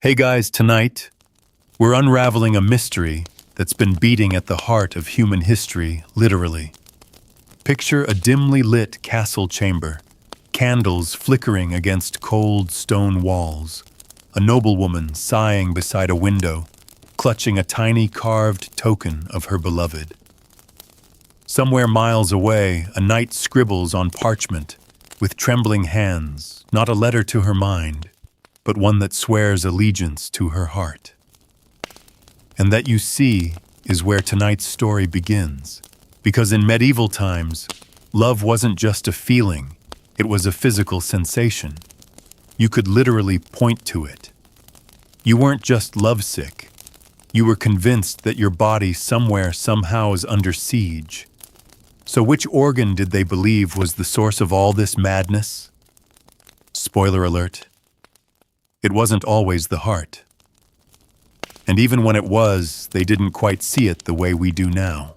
Hey guys, tonight we're unraveling a mystery that's been beating at the heart of human history, literally. Picture a dimly lit castle chamber, candles flickering against cold stone walls, a noblewoman sighing beside a window, clutching a tiny carved token of her beloved. Somewhere miles away, a knight scribbles on parchment, with trembling hands, not a letter to her mind, but one that swears allegiance to her heart. And that, you see, is where tonight's story begins. Because in medieval times, love wasn't just a feeling, it was a physical sensation. You could literally point to it. You weren't just lovesick. You were convinced that your body somewhere somehow is under siege. So which organ did they believe was the source of all this madness? Spoiler alert. It wasn't always the heart. And even when it was, they didn't quite see it the way we do now.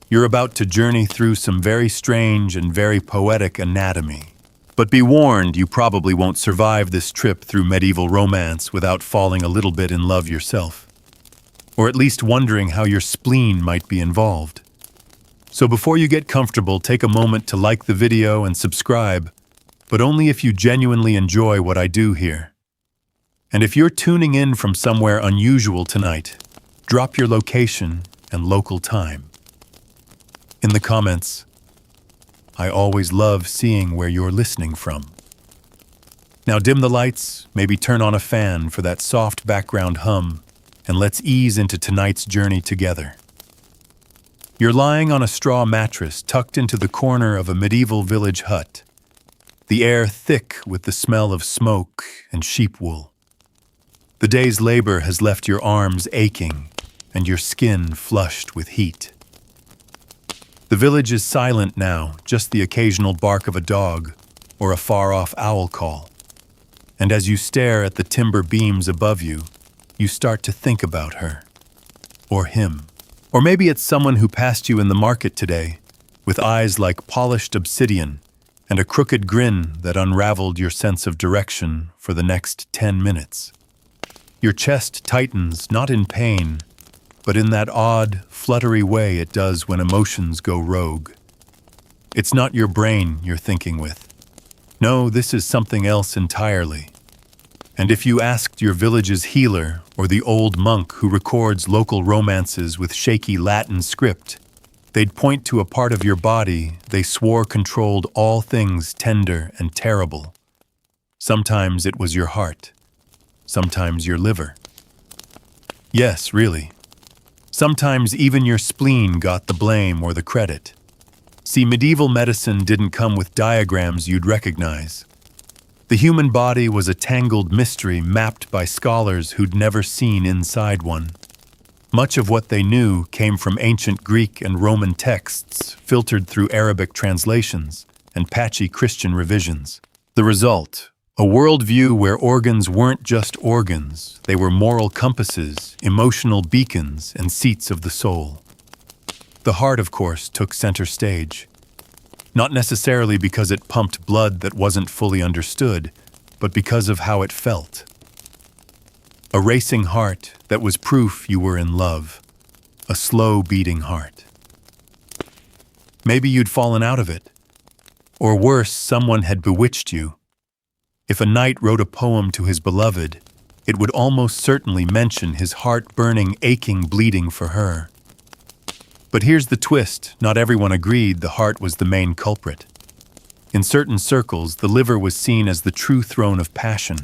You're about to journey through some very strange and very poetic anatomy. But be warned, you probably won't survive this trip through medieval romance without falling a little bit in love yourself. Or at least wondering how your spleen might be involved. So before you get comfortable, take a moment to like the video and subscribe, but only if you genuinely enjoy what I do here. And if you're tuning in from somewhere unusual tonight, drop your location and local time. In the comments, I always love seeing where you're listening from. Now dim the lights, maybe turn on a fan for that soft background hum, and let's ease into tonight's journey together. You're lying on a straw mattress tucked into the corner of a medieval village hut, the air thick with the smell of smoke and sheep wool. The day's labor has left your arms aching and your skin flushed with heat. The village is silent now, just the occasional bark of a dog or a far-off owl call. And as you stare at the timber beams above you, you start to think about her. Or him. Or maybe it's someone who passed you in the market today, with eyes like polished obsidian and a crooked grin that unraveled your sense of direction for the next 10 minutes. Your chest tightens, not in pain, but in that odd, fluttery way it does when emotions go rogue. It's not your brain you're thinking with. No, this is something else entirely. And if you asked your village's healer or the old monk who records local romances with shaky Latin script, they'd point to a part of your body they swore controlled all things tender and terrible. Sometimes it was your heart. Sometimes your liver. Yes, really. Sometimes even your spleen got the blame or the credit. See, medieval medicine didn't come with diagrams you'd recognize. The human body was a tangled mystery mapped by scholars who'd never seen inside one. Much of what they knew came from ancient Greek and Roman texts filtered through Arabic translations and patchy Christian revisions. The result, a worldview where organs weren't just organs, they were moral compasses, emotional beacons, and seats of the soul. The heart, of course, took center stage. Not necessarily because it pumped blood that wasn't fully understood, but because of how it felt. A racing heart that was proof you were in love. A slow beating heart. Maybe you'd fallen out of it. Or worse, someone had bewitched you. If a knight wrote a poem to his beloved, it would almost certainly mention his heart-burning, aching bleeding for her. But here's the twist, not everyone agreed the heart was the main culprit. In certain circles, the liver was seen as the true throne of passion.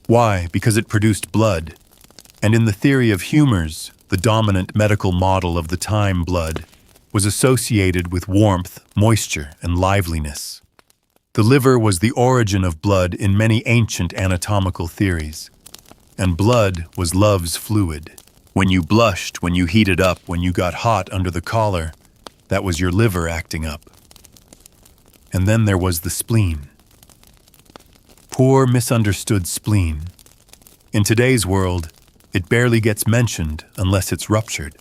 Why? Because it produced blood. And in the theory of humors, the dominant medical model of the time, blood was associated with warmth, moisture, and liveliness. The liver was the origin of blood in many ancient anatomical theories. And blood was love's fluid. When you blushed, when you heated up, when you got hot under the collar, that was your liver acting up. And then there was the spleen. Poor, misunderstood spleen. In today's world, it barely gets mentioned unless it's ruptured.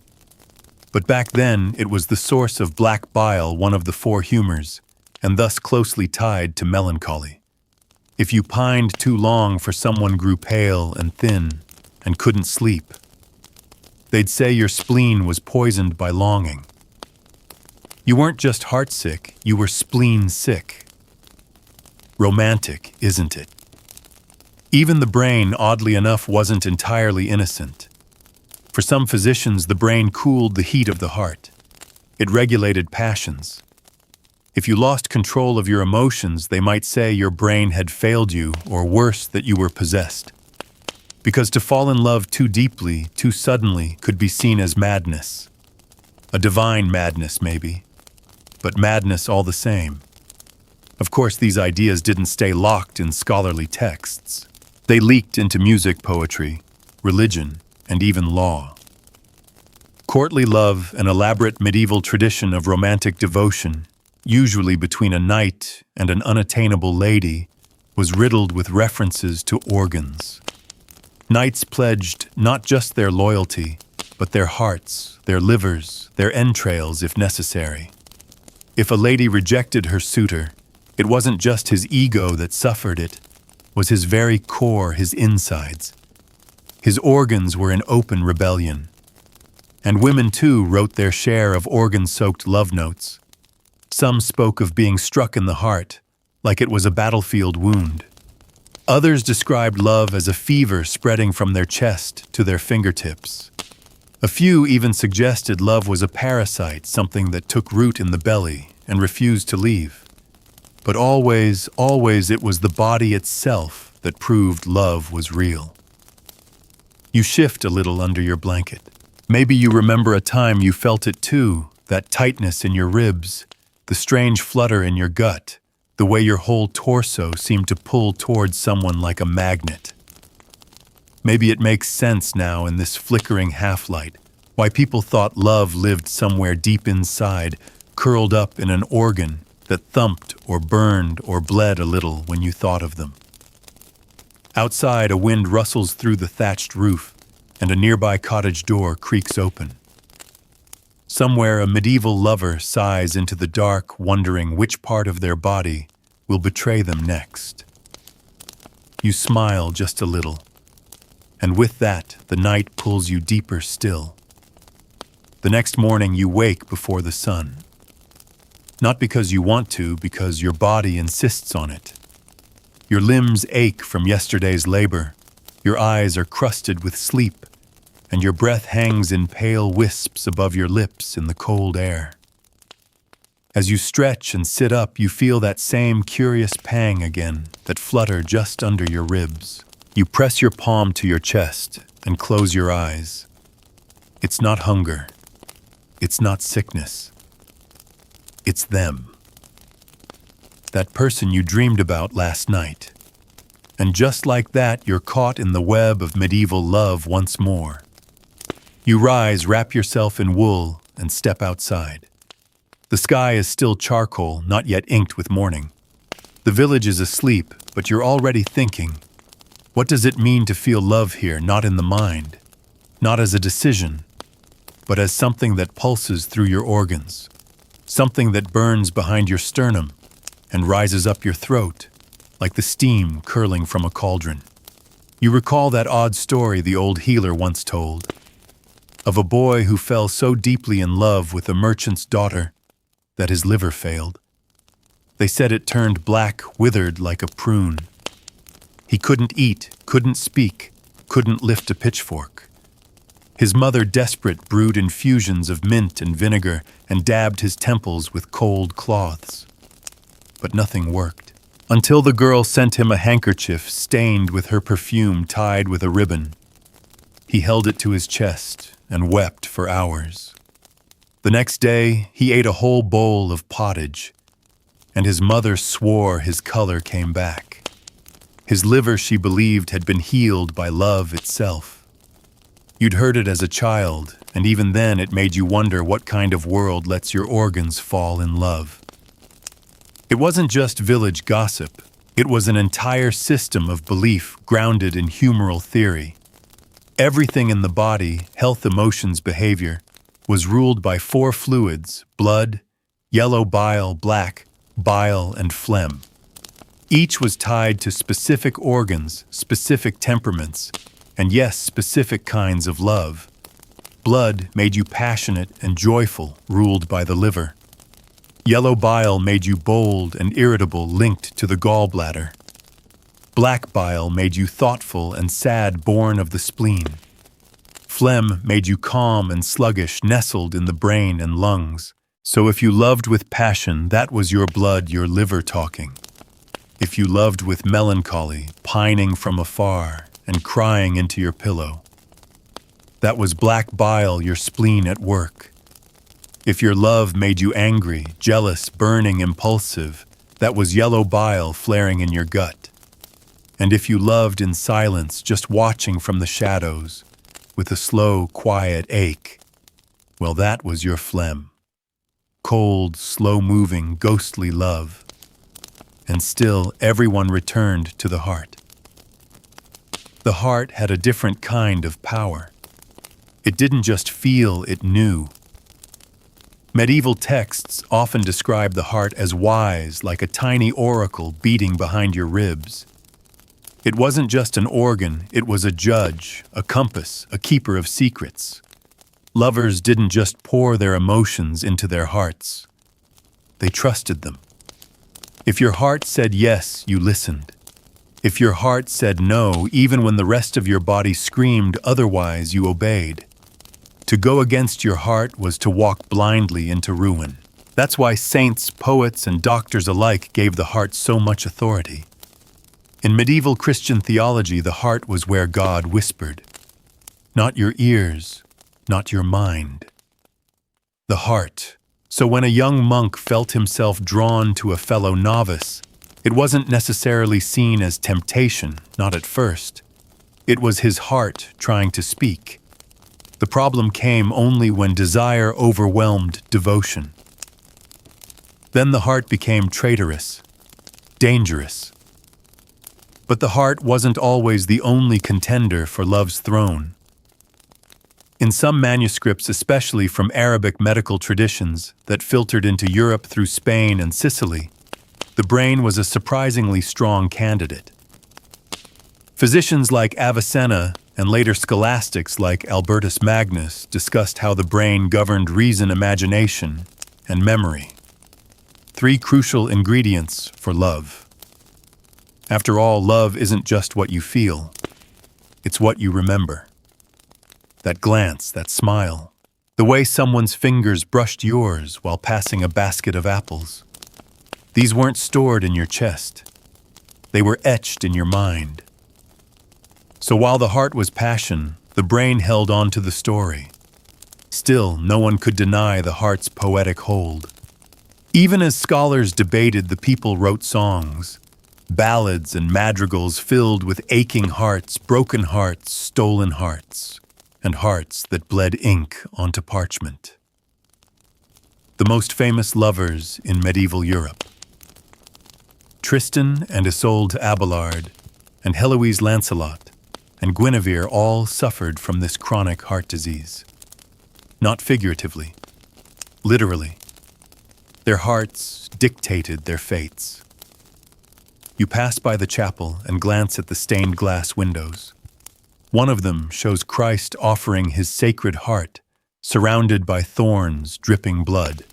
But back then, it was the source of black bile, one of the four humors, and thus closely tied to melancholy. If you pined too long for someone grew pale and thin and couldn't sleep. They'd say your spleen was poisoned by longing. You weren't just heartsick, you were spleen sick. Romantic, isn't it? Even the brain, oddly enough, wasn't entirely innocent. For some physicians, the brain cooled the heat of the heart. It regulated passions. If you lost control of your emotions, they might say your brain had failed you, or worse, that you were possessed. Because to fall in love too deeply, too suddenly, could be seen as madness. A divine madness, maybe, but madness all the same. Of course, these ideas didn't stay locked in scholarly texts. They leaked into music, poetry, religion, and even law. Courtly love, an elaborate medieval tradition of romantic devotion, usually between a knight and an unattainable lady, was riddled with references to organs. Knights pledged not just their loyalty, but their hearts, their livers, their entrails if necessary. If a lady rejected her suitor, it wasn't just his ego that suffered, it was his very core, his insides. His organs were in open rebellion. And women too wrote their share of organ-soaked love notes. Some spoke of being struck in the heart, like it was a battlefield wound. Others described love as a fever spreading from their chest to their fingertips. A few even suggested love was a parasite, something that took root in the belly and refused to leave. But always, always it was the body itself that proved love was real. You shift a little under your blanket. Maybe you remember a time you felt it too, that tightness in your ribs, the strange flutter in your gut, the way your whole torso seemed to pull towards someone like a magnet. Maybe it makes sense now in this flickering half-light, why people thought love lived somewhere deep inside, curled up in an organ that thumped or burned or bled a little when you thought of them. Outside, a wind rustles through the thatched roof, and a nearby cottage door creaks open. Somewhere, a medieval lover sighs into the dark, wondering which part of their body will betray them next. You smile just a little, and with that, the night pulls you deeper still. The next morning, you wake before the sun. Not because you want to, because your body insists on it. Your limbs ache from yesterday's labor, your eyes are crusted with sleep, and your breath hangs in pale wisps above your lips in the cold air. As you stretch and sit up, you feel that same curious pang again, that flutter just under your ribs. You press your palm to your chest and close your eyes. It's not hunger. It's not sickness. It's them. That person you dreamed about last night. And just like that, you're caught in the web of medieval love once more. You rise, wrap yourself in wool, and step outside. The sky is still charcoal, not yet inked with morning. The village is asleep, but you're already thinking, what does it mean to feel love here, not in the mind, not as a decision, but as something that pulses through your organs, something that burns behind your sternum and rises up your throat, like the steam curling from a cauldron. You recall that odd story the old healer once told, of a boy who fell so deeply in love with a merchant's daughter that his liver failed. They said it turned black, withered like a prune. He couldn't eat, couldn't speak, couldn't lift a pitchfork. His mother, desperate, brewed infusions of mint and vinegar and dabbed his temples with cold cloths. But nothing worked, until the girl sent him a handkerchief stained with her perfume tied with a ribbon. He held it to his chest and wept for hours. The next day, he ate a whole bowl of pottage, and his mother swore his color came back. His liver, she believed, had been healed by love itself. You'd heard it as a child, and even then it made you wonder what kind of world lets your organs fall in love. It wasn't just village gossip. It was an entire system of belief grounded in humoral theory. Everything in the body, health, emotions, behavior, was ruled by four fluids: blood, yellow bile, black, bile, and phlegm. Each was tied to specific organs, specific temperaments, and yes, specific kinds of love. Blood made you passionate and joyful, ruled by the liver. Yellow bile made you bold and irritable, linked to the gallbladder. Black bile made you thoughtful and sad, born of the spleen. Phlegm made you calm and sluggish, nestled in the brain and lungs. So if you loved with passion, that was your blood, your liver talking. If you loved with melancholy, pining from afar and crying into your pillow, that was black bile, your spleen at work. If your love made you angry, jealous, burning, impulsive, that was yellow bile flaring in your gut. And if you loved in silence, just watching from the shadows, with a slow, quiet ache, well, that was your phlegm. Cold, slow-moving, ghostly love. And still, everyone returned to the heart. The heart had a different kind of power. It didn't just feel, it knew. Medieval texts often describe the heart as wise, like a tiny oracle beating behind your ribs. It wasn't just an organ, it was a judge, a compass, a keeper of secrets. Lovers didn't just pour their emotions into their hearts. They trusted them. If your heart said yes, you listened. If your heart said no, even when the rest of your body screamed otherwise, you obeyed. To go against your heart was to walk blindly into ruin. That's why saints, poets, and doctors alike gave the heart so much authority. In medieval Christian theology, the heart was where God whispered. Not your ears, not your mind. The heart. So when a young monk felt himself drawn to a fellow novice, it wasn't necessarily seen as temptation, not at first. It was his heart trying to speak. The problem came only when desire overwhelmed devotion. Then the heart became traitorous, dangerous. But the heart wasn't always the only contender for love's throne. In some manuscripts, especially from Arabic medical traditions that filtered into Europe through Spain and Sicily, the brain was a surprisingly strong candidate. Physicians like Avicenna and later scholastics like Albertus Magnus discussed how the brain governed reason, imagination, and memory. 3 crucial ingredients for love. After all, love isn't just what you feel, it's what you remember. That glance, that smile, the way someone's fingers brushed yours while passing a basket of apples. These weren't stored in your chest. They were etched in your mind. So while the heart was passion, the brain held on to the story. Still, no one could deny the heart's poetic hold. Even as scholars debated, the people wrote songs, ballads and madrigals filled with aching hearts, broken hearts, stolen hearts, and hearts that bled ink onto parchment. The most famous lovers in medieval Europe. Tristan and Isolde Abelard, and Heloise Lancelot, and Guinevere all suffered from this chronic heart disease. Not figuratively, literally. Their hearts dictated their fates. You pass by the chapel and glance at the stained glass windows. One of them shows Christ offering his sacred heart, surrounded by thorns dripping blood.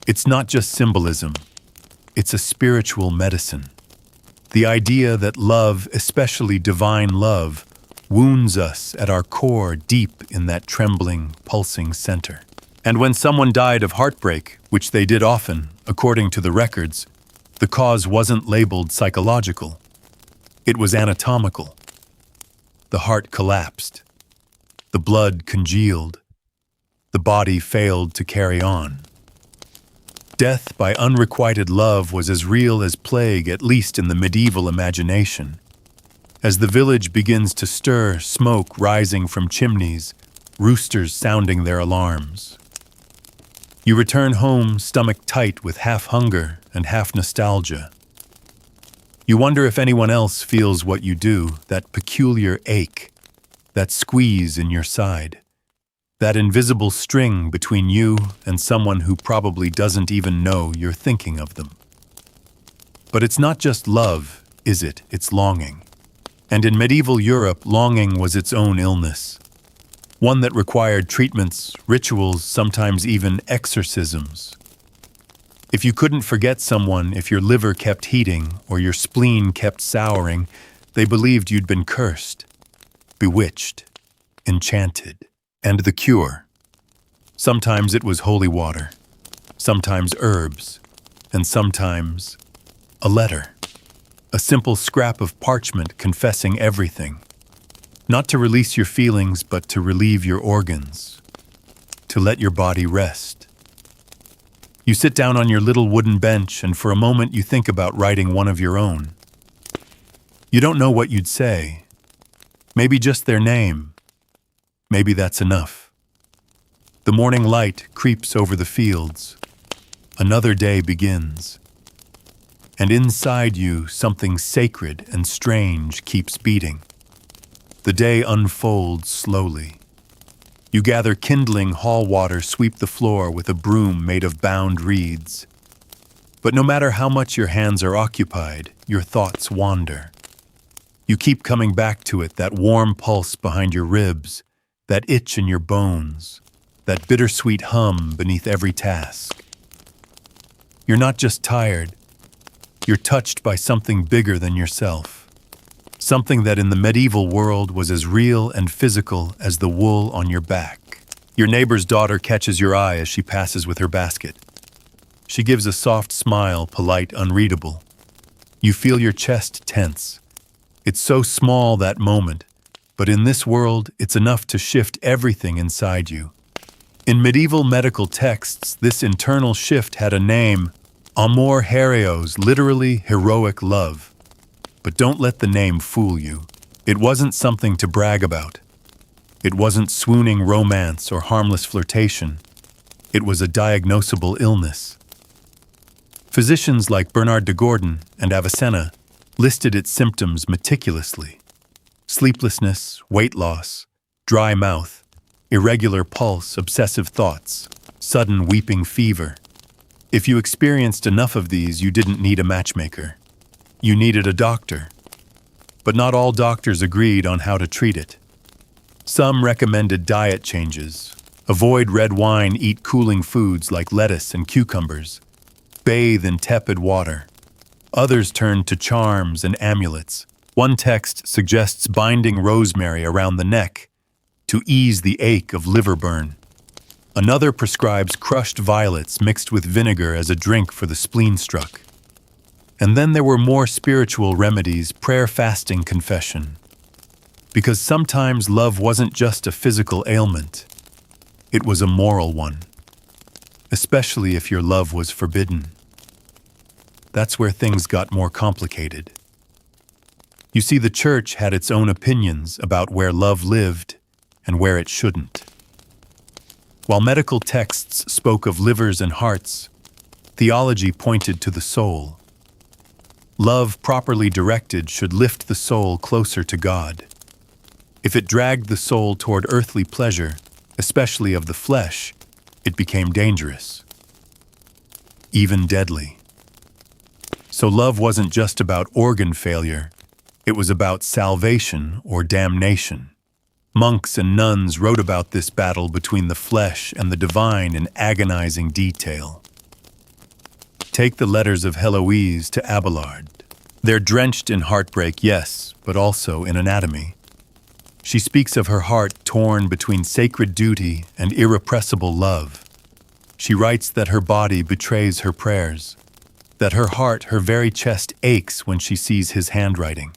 It's not just symbolism, it's a spiritual medicine. The idea that love, especially divine love, wounds us at our core deep in that trembling, pulsing center. And when someone died of heartbreak, which they did often, according to the records, the cause wasn't labeled psychological. It was anatomical. The heart collapsed. The blood congealed. The body failed to carry on. Death by unrequited love was as real as plague, at least in the medieval imagination. As the village begins to stir, smoke rising from chimneys, roosters sounding their alarms. You return home, stomach tight with half hunger and half nostalgia. You wonder if anyone else feels what you do, that peculiar ache, that squeeze in your side, that invisible string between you and someone who probably doesn't even know you're thinking of them. But it's not just love, is it? It's longing. And in medieval Europe, longing was its own illness. One that required treatments, rituals, sometimes even exorcisms. If you couldn't forget someone, if your liver kept heating or your spleen kept souring, they believed you'd been cursed, bewitched, enchanted. And the cure? Sometimes it was holy water, sometimes herbs, and sometimes a letter. A simple scrap of parchment confessing everything. Not to release your feelings, but to relieve your organs. To let your body rest. You sit down on your little wooden bench, and for a moment you think about writing one of your own. You don't know what you'd say. Maybe just their name. Maybe that's enough. The morning light creeps over the fields. Another day begins. And inside you, something sacred and strange keeps beating. The day unfolds slowly. You gather kindling, hall water, sweep the floor with a broom made of bound reeds. But no matter how much your hands are occupied, your thoughts wander. You keep coming back to it, that warm pulse behind your ribs, that itch in your bones, that bittersweet hum beneath every task. You're not just tired, you're touched by something bigger than yourself. Something that in the medieval world was as real and physical as the wool on your back. Your neighbor's daughter catches your eye as she passes with her basket. She gives a soft smile, polite, unreadable. You feel your chest tense. It's so small, that moment, but in this world, it's enough to shift everything inside you. In medieval medical texts, this internal shift had a name, amor heroes, literally heroic love. But don't let the name fool you. It wasn't something to brag about. It wasn't swooning romance or harmless flirtation. It was a diagnosable illness. Physicians like Bernard de Gordon and Avicenna listed its symptoms meticulously. Sleeplessness, weight loss, dry mouth, irregular pulse, obsessive thoughts, sudden weeping fever. If you experienced enough of these, you didn't need a matchmaker. You needed a doctor. But not all doctors agreed on how to treat it. Some recommended diet changes. Avoid red wine, eat cooling foods like lettuce and cucumbers. Bathe in tepid water. Others turned to charms and amulets. One text suggests binding rosemary around the neck to ease the ache of liver burn. Another prescribes crushed violets mixed with vinegar as a drink for the spleen struck. And then there were more spiritual remedies, prayer, fasting, confession. Because sometimes love wasn't just a physical ailment, it was a moral one. Especially if your love was forbidden. That's where things got more complicated. You see, the church had its own opinions about where love lived and where it shouldn't. While medical texts spoke of livers and hearts, theology pointed to the soul. Love properly directed should lift the soul closer to God. If it dragged the soul toward earthly pleasure, especially of the flesh, it became dangerous, even deadly. So love wasn't just about organ failure, it was about salvation or damnation. Monks and nuns wrote about this battle between the flesh and the divine in agonizing detail. Take the letters of Heloise to Abelard. They're drenched in heartbreak, yes, but also in anatomy. She speaks of her heart torn between sacred duty and irrepressible love. She writes that her body betrays her prayers, that her heart, her very chest, aches when she sees his handwriting.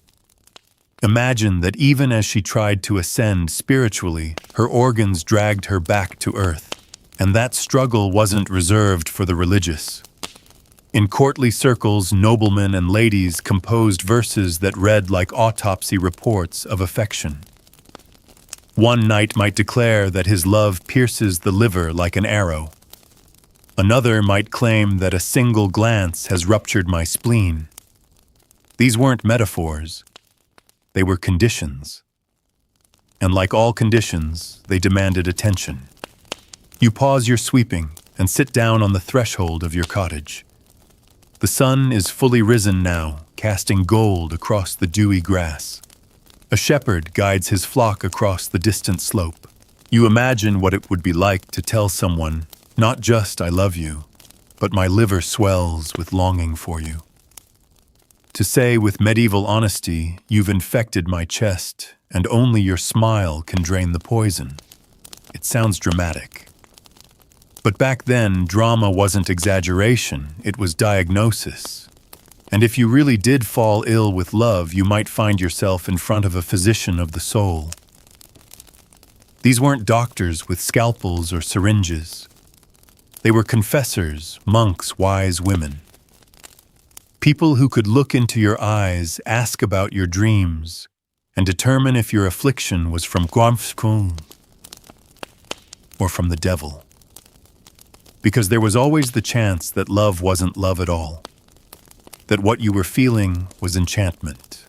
Imagine that even as she tried to ascend spiritually, her organs dragged her back to earth. And that struggle wasn't reserved for the religious. In courtly circles, noblemen and ladies composed verses that read like autopsy reports of affection. One knight might declare that his love pierces the liver like an arrow. Another might claim that a single glance has ruptured my spleen. These weren't metaphors. They were conditions. And like all conditions, they demanded attention. You pause your sweeping and sit down on the threshold of your cottage. The sun is fully risen now, casting gold across the dewy grass. A shepherd guides his flock across the distant slope. You imagine what it would be like to tell someone, not just "I love you," but "my liver swells with longing for you." To say with medieval honesty, "You've infected my chest, and only your smile can drain the poison." It sounds dramatic. But back then, drama wasn't exaggeration, it was diagnosis. And if you really did fall ill with love, you might find yourself in front of a physician of the soul. These weren't doctors with scalpels or syringes. They were confessors, monks, wise women. People who could look into your eyes, ask about your dreams, and determine if your affliction was from Guamfkung or from the devil. Because there was always the chance that love wasn't love at all. That what you were feeling was enchantment,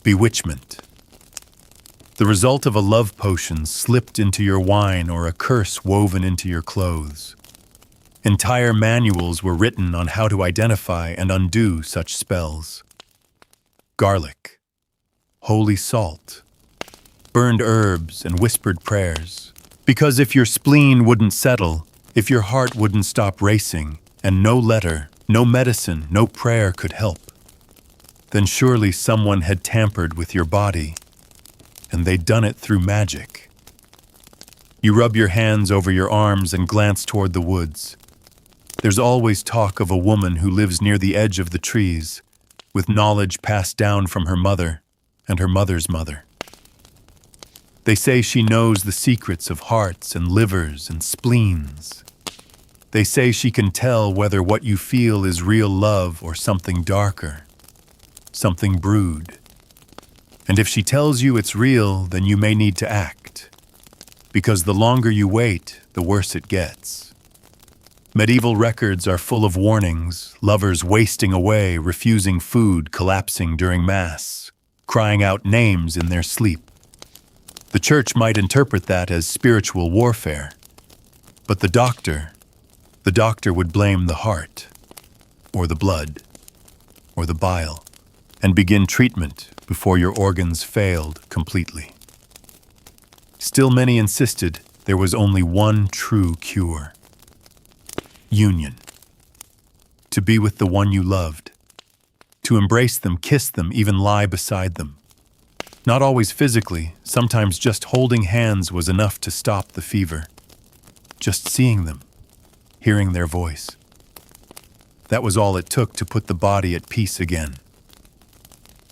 bewitchment. The result of a love potion slipped into your wine or a curse woven into your clothes. Entire manuals were written on how to identify and undo such spells. Garlic, holy salt, burned herbs and whispered prayers. Because if your spleen wouldn't settle, if your heart wouldn't stop racing, and no letter, no medicine, no prayer could help, then surely someone had tampered with your body, and they'd done it through magic. You rub your hands over your arms and glance toward the woods. There's always talk of a woman who lives near the edge of the trees, with knowledge passed down from her mother and her mother's mother. They say she knows the secrets of hearts and livers and spleens. They say she can tell whether what you feel is real love or something darker, something brewed. And if she tells you it's real, then you may need to act, because the longer you wait, the worse it gets. Medieval records are full of warnings, lovers wasting away, refusing food, collapsing during Mass, crying out names in their sleep. The church might interpret that as spiritual warfare, but the doctor would blame the heart, or the blood, or the bile, and begin treatment before your organs failed completely. Still many insisted there was only one true cure. Union. To be with the one you loved. To embrace them, kiss them, even lie beside them. Not always physically, sometimes just holding hands was enough to stop the fever. Just seeing them, hearing their voice. That was all it took to put the body at peace again.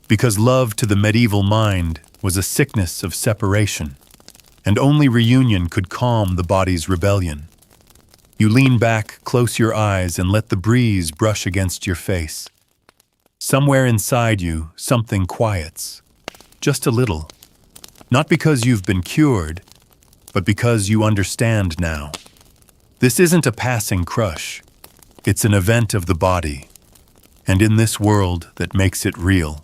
Because love to the medieval mind was a sickness of separation, and only reunion could calm the body's rebellion. You lean back, close your eyes, and let the breeze brush against your face. Somewhere inside you, something quiets. Just a little. Not because you've been cured, but because you understand now. This isn't a passing crush. It's an event of the body, and in this world that makes it real.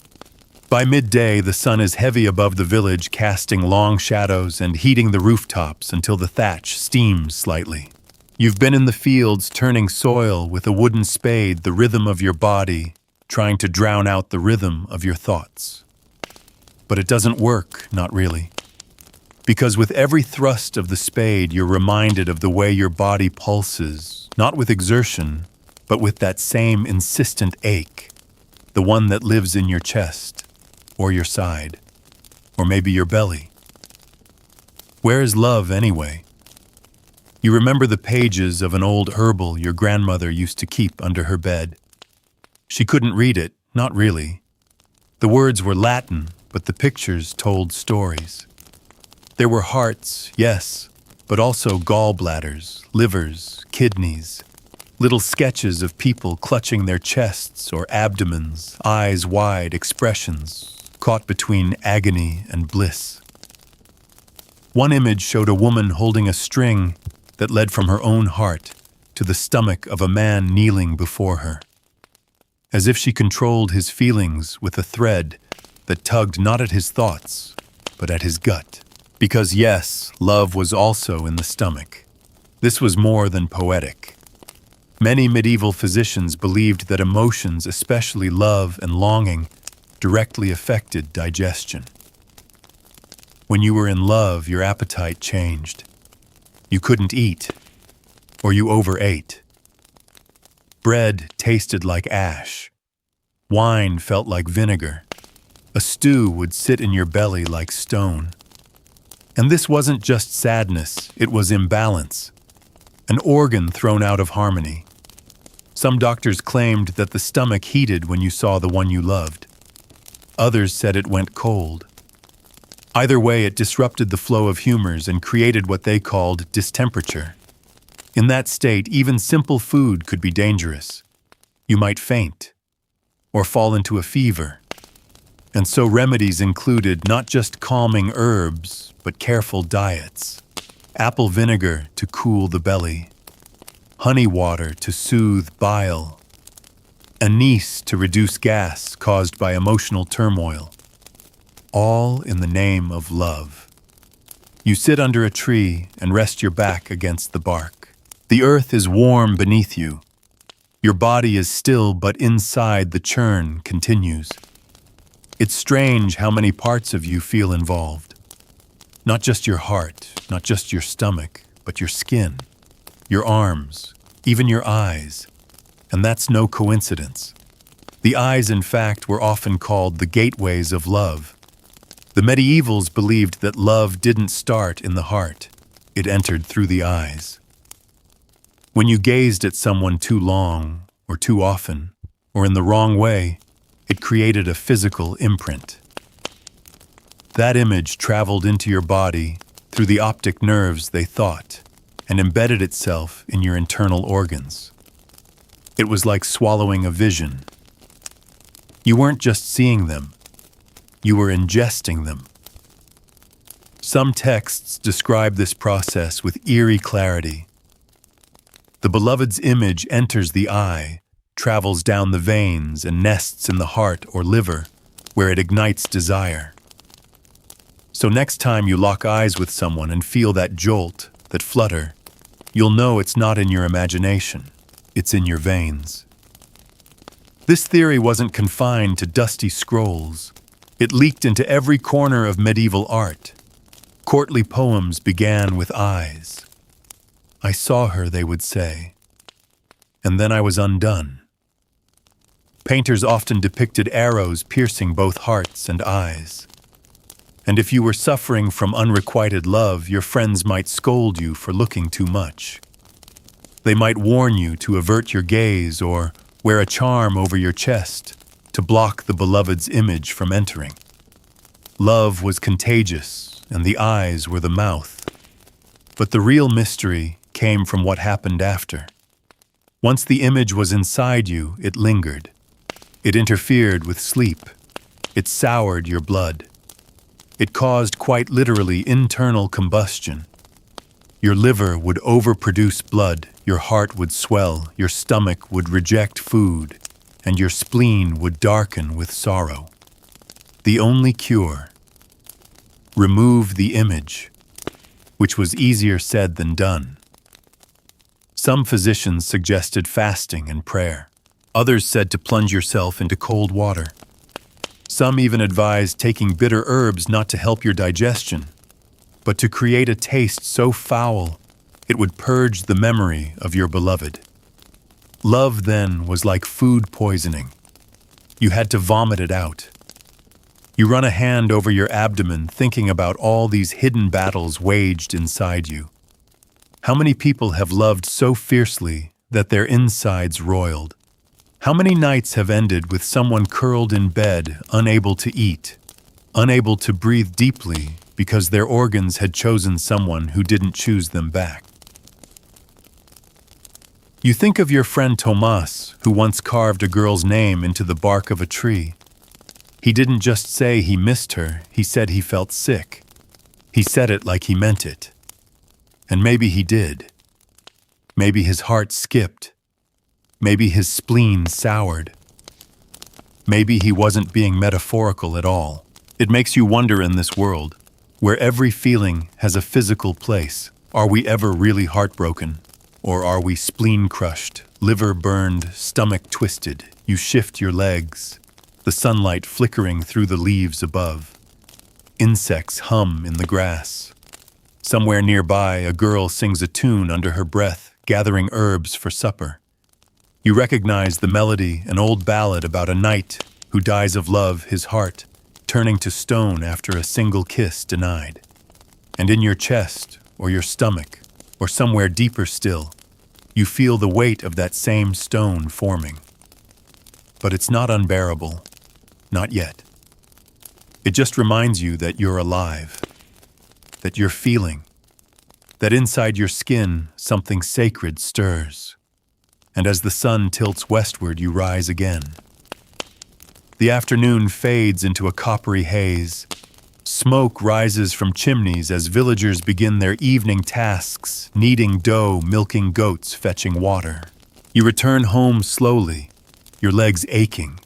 By midday, the sun is heavy above the village, casting long shadows and heating the rooftops until the thatch steams slightly. You've been in the fields turning soil with a wooden spade, the rhythm of your body, trying to drown out the rhythm of your thoughts. But it doesn't work, not really. Because with every thrust of the spade, you're reminded of the way your body pulses, not with exertion, but with that same insistent ache, the one that lives in your chest, or your side, or maybe your belly. Where is love, anyway? You remember the pages of an old herbal your grandmother used to keep under her bed. She couldn't read it, not really. The words were Latin, but the pictures told stories. There were hearts, yes, but also gallbladders, livers, kidneys, little sketches of people clutching their chests or abdomens, eyes wide, expressions caught between agony and bliss. One image showed a woman holding a string that led from her own heart to the stomach of a man kneeling before her, as if she controlled his feelings with a thread that tugged not at his thoughts, but at his gut. Because yes, love was also in the stomach. This was more than poetic. Many medieval physicians believed that emotions, especially love and longing, directly affected digestion. When you were in love, your appetite changed. You couldn't eat, or you overate. Bread tasted like ash. Wine felt like vinegar. A stew would sit in your belly like stone. And this wasn't just sadness, it was imbalance. An organ thrown out of harmony. Some doctors claimed that the stomach heated when you saw the one you loved. Others said it went cold. Either way, it disrupted the flow of humors and created what they called distemperature. In that state, even simple food could be dangerous. You might faint, or fall into a fever. And so remedies included not just calming herbs, but careful diets. Apple vinegar to cool the belly, honey water to soothe bile, anise to reduce gas caused by emotional turmoil. All in the name of love. You sit under a tree and rest your back against the bark. The earth is warm beneath you. Your body is still, but inside the churn continues. It's strange how many parts of you feel involved. Not just your heart, not just your stomach, but your skin, your arms, even your eyes. And that's no coincidence. The eyes, in fact, were often called the gateways of love. The medievals believed that love didn't start in the heart. It entered through the eyes. When you gazed at someone too long, or too often, or in the wrong way, it created a physical imprint. That image traveled into your body through the optic nerves, they thought, and embedded itself in your internal organs. It was like swallowing a vision. You weren't just seeing them, you were ingesting them. Some texts describe this process with eerie clarity. The beloved's image enters the eye, travels down the veins, and nests in the heart or liver, where it ignites desire. So next time you lock eyes with someone and feel that jolt, that flutter, you'll know it's not in your imagination, it's in your veins. This theory wasn't confined to dusty scrolls. It leaked into every corner of medieval art. Courtly poems began with eyes. I saw her, they would say, and then I was undone. Painters often depicted arrows piercing both hearts and eyes. And if you were suffering from unrequited love, your friends might scold you for looking too much. They might warn you to avert your gaze or wear a charm over your chest to block the beloved's image from entering. Love was contagious, and the eyes were the mouth. But the real mystery came from what happened after. Once the image was inside you, it lingered. It interfered with sleep. It soured your blood. It caused quite literally internal combustion. Your liver would overproduce blood, your heart would swell, your stomach would reject food, and your spleen would darken with sorrow. The only cure: remove the image, which was easier said than done. Some physicians suggested fasting and prayer. Others said to plunge yourself into cold water. Some even advised taking bitter herbs not to help your digestion, but to create a taste so foul it would purge the memory of your beloved. Love then was like food poisoning. You had to vomit it out. You run a hand over your abdomen thinking about all these hidden battles waged inside you. How many people have loved so fiercely that their insides roiled? How many nights have ended with someone curled in bed, unable to eat, unable to breathe deeply because their organs had chosen someone who didn't choose them back? You think of your friend Tomas, who once carved a girl's name into the bark of a tree. He didn't just say he missed her, he said he felt sick. He said it like he meant it. And maybe he did. Maybe his heart skipped. Maybe his spleen soured. Maybe he wasn't being metaphorical at all. It makes you wonder, in this world, where every feeling has a physical place, are we ever really heartbroken? Or are we spleen-crushed, Liver burned, stomach twisted, you shift your legs, the sunlight flickering through the leaves above. Insects hum in the grass. Somewhere nearby, a girl sings a tune under her breath, gathering herbs for supper. You recognize the melody, an old ballad about a knight who dies of love, his heart turning to stone after a single kiss denied. And in your chest, or your stomach, or somewhere deeper still, you feel the weight of that same stone forming. But it's not unbearable, not yet. It just reminds you that you're alive, that you're feeling, that inside your skin something sacred stirs. And as the sun tilts westward, you rise again. The afternoon fades into a coppery haze. Smoke rises from chimneys as villagers begin their evening tasks, kneading dough, milking goats, fetching water. You return home slowly, your legs aching,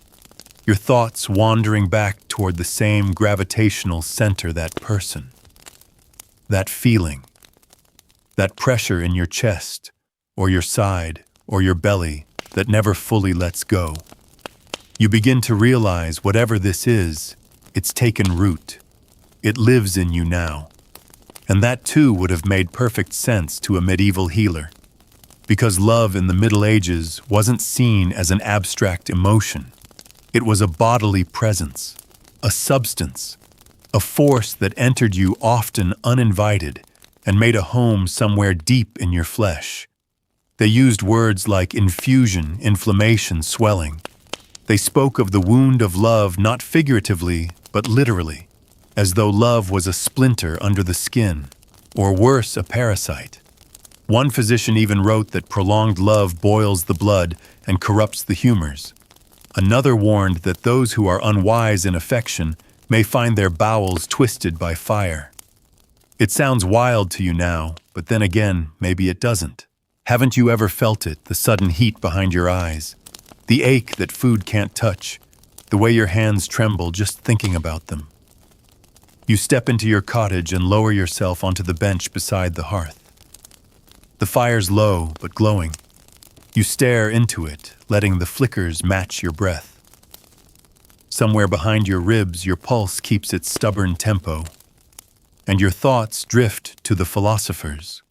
your thoughts wandering back toward the same gravitational center, that person, that feeling, that pressure in your chest, or your side, or your belly that never fully lets go. You begin to realize whatever this is, it's taken root. It lives in you now. And that too would have made perfect sense to a medieval healer, because love in the Middle Ages wasn't seen as an abstract emotion. It was a bodily presence, a substance, a force that entered you often uninvited and made a home somewhere deep in your flesh. They used words like infusion, inflammation, swelling. They spoke of the wound of love not figuratively, but literally, as though love was a splinter under the skin, or worse, a parasite. One physician even wrote that prolonged love boils the blood and corrupts the humors. Another warned that those who are unwise in affection may find their bowels twisted by fire. It sounds wild to you now, but then again, maybe it doesn't. Haven't you ever felt it, the sudden heat behind your eyes? The ache that food can't touch, the way your hands tremble just thinking about them. You step into your cottage and lower yourself onto the bench beside the hearth. The fire's low but glowing. You stare into it, letting the flickers match your breath. Somewhere behind your ribs, your pulse keeps its stubborn tempo, and your thoughts drift to the philosophers.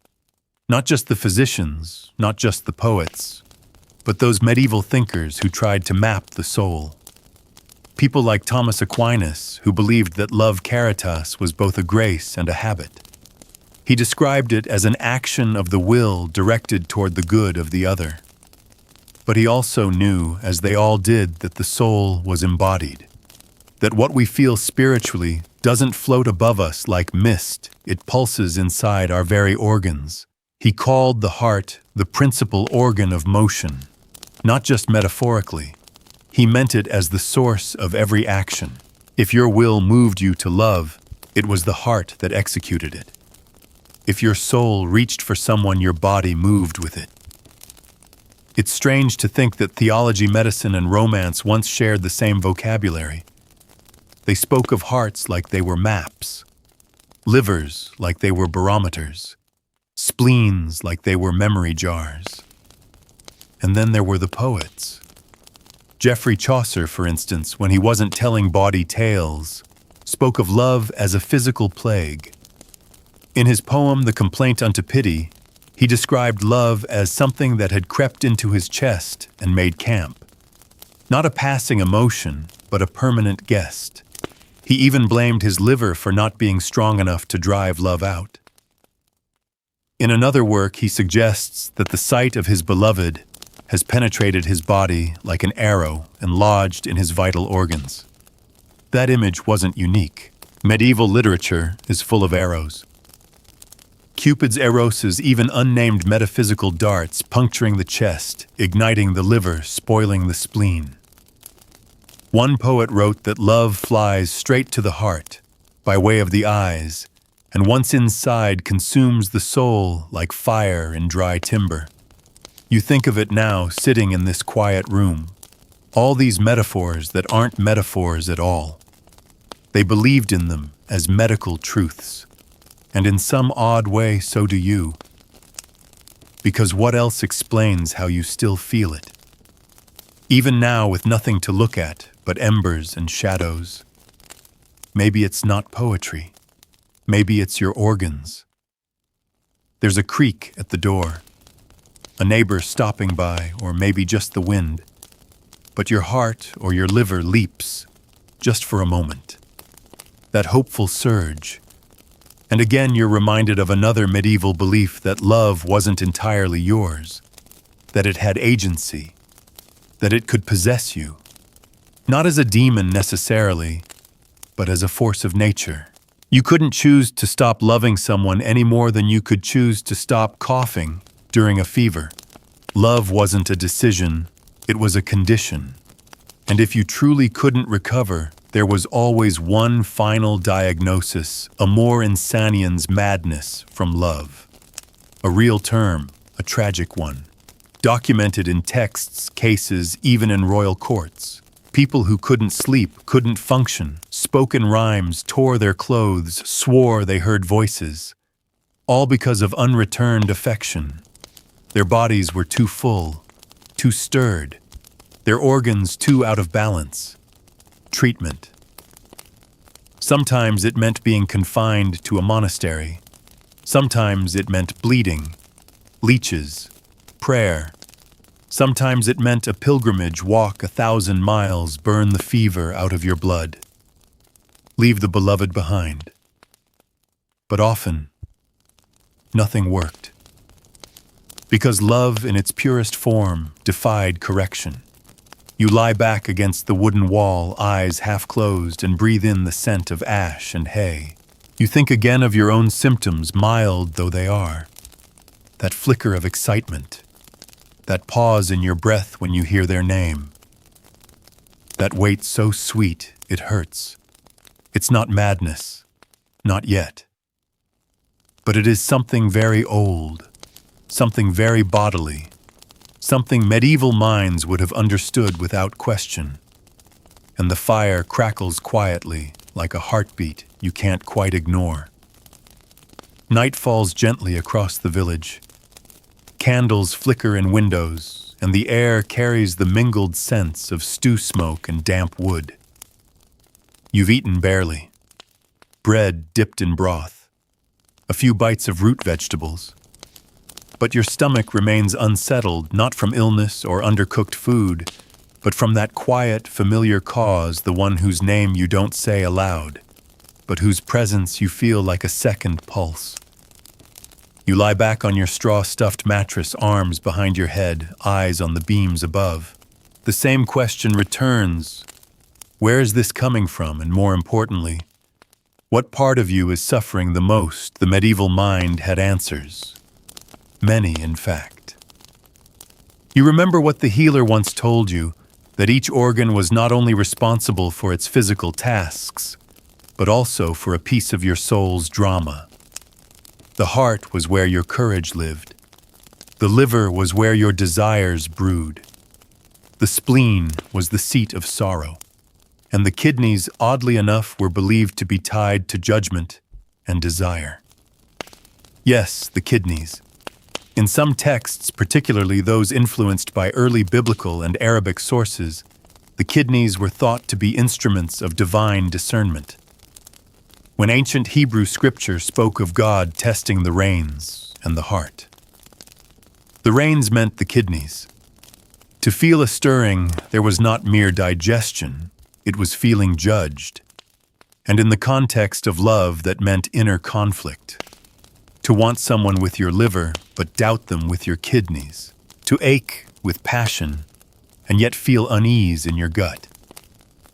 Not just the physicians, not just the poets, but those medieval thinkers who tried to map the soul. People like Thomas Aquinas, who believed that love caritas was both a grace and a habit. He described it as an action of the will directed toward the good of the other. But he also knew, as they all did, that the soul was embodied, that what we feel spiritually doesn't float above us like mist, it pulses inside our very organs. He called the heart the principal organ of motion, not just metaphorically. He meant it as the source of every action. If your will moved you to love, it was the heart that executed it. If your soul reached for someone, your body moved with it. It's strange to think that theology, medicine, and romance once shared the same vocabulary. They spoke of hearts like they were maps, livers like they were barometers, spleens like they were memory jars. And then there were the poets. Geoffrey Chaucer, for instance, when he wasn't telling bawdy tales, spoke of love as a physical plague. In his poem, The Complaint unto Pity, he described love as something that had crept into his chest and made camp. Not a passing emotion, but a permanent guest. He even blamed his liver for not being strong enough to drive love out. In another work, he suggests that the sight of his beloved has penetrated his body like an arrow and lodged in his vital organs. That image wasn't unique. Medieval literature is full of arrows. Cupid's Eros's even unnamed metaphysical darts puncturing the chest, igniting the liver, spoiling the spleen. One poet wrote that love flies straight to the heart, by way of the eyes, and once inside consumes the soul like fire in dry timber. You think of it now sitting in this quiet room. All these metaphors that aren't metaphors at all. They believed in them as medical truths. And in some odd way, so do you. because what else explains how you still feel it? Even now, with nothing to look at but embers and shadows. Maybe it's not poetry. Maybe it's your organs. There's a creak at the door, a neighbor stopping by, or maybe just the wind. But your heart or your liver leaps, just for a moment. That hopeful surge. And again you're reminded of another medieval belief that love wasn't entirely yours, that it had agency, that it could possess you. Not as a demon necessarily, but as a force of nature. You couldn't choose to stop loving someone any more than you could choose to stop coughing during a fever. Love wasn't a decision, it was a condition. And if you truly couldn't recover, there was always one final diagnosis, amor insaniens, madness from love. A real term, a tragic one. Documented in texts, cases, even in royal courts. People who couldn't sleep, couldn't function, spoke in rhymes, tore their clothes, swore they heard voices. All because of unreturned affection. Their bodies were too full, too stirred. Their organs too out of balance. Treatment. Sometimes it meant being confined to a monastery. Sometimes it meant bleeding, leeches, prayer. Sometimes it meant a pilgrimage, walk 1,000 miles, burn the fever out of your blood. Leave the beloved behind. But often, nothing worked. Because love in its purest form defied correction. You lie back against the wooden wall, eyes half closed, and breathe in the scent of ash and hay. You think again of your own symptoms, mild though they are. That flicker of excitement. That pause in your breath when you hear their name. That wait so sweet, it hurts. It's not madness. Not yet. But it is something very old. Something very bodily. Something medieval minds would have understood without question. And the fire crackles quietly, like a heartbeat you can't quite ignore. Night falls gently across the village. Candles flicker in windows, and the air carries the mingled scents of stew smoke and damp wood. You've eaten barely. Bread dipped in broth. A few bites of root vegetables. But your stomach remains unsettled, not from illness or undercooked food, but from that quiet, familiar cause, the one whose name you don't say aloud, but whose presence you feel like a second pulse. You lie back on your straw-stuffed mattress, arms behind your head, eyes on the beams above. The same question returns. Where is this coming from, and more importantly, what part of you is suffering the most? The medieval mind had answers. Many, in fact. You remember what the healer once told you, that each organ was not only responsible for its physical tasks, but also for a piece of your soul's drama. The heart was where your courage lived. The liver was where your desires brewed. The spleen was the seat of sorrow. And the kidneys, oddly enough, were believed to be tied to judgment and desire. Yes, the kidneys. In some texts, particularly those influenced by early biblical and Arabic sources, the kidneys were thought to be instruments of divine discernment. When ancient Hebrew scripture spoke of God testing the reins and the heart. The reins meant the kidneys. To feel a stirring, there was not mere digestion, it was feeling judged. And in the context of love, that meant inner conflict. To want someone with your liver, but doubt them with your kidneys. To ache with passion, and yet feel unease in your gut.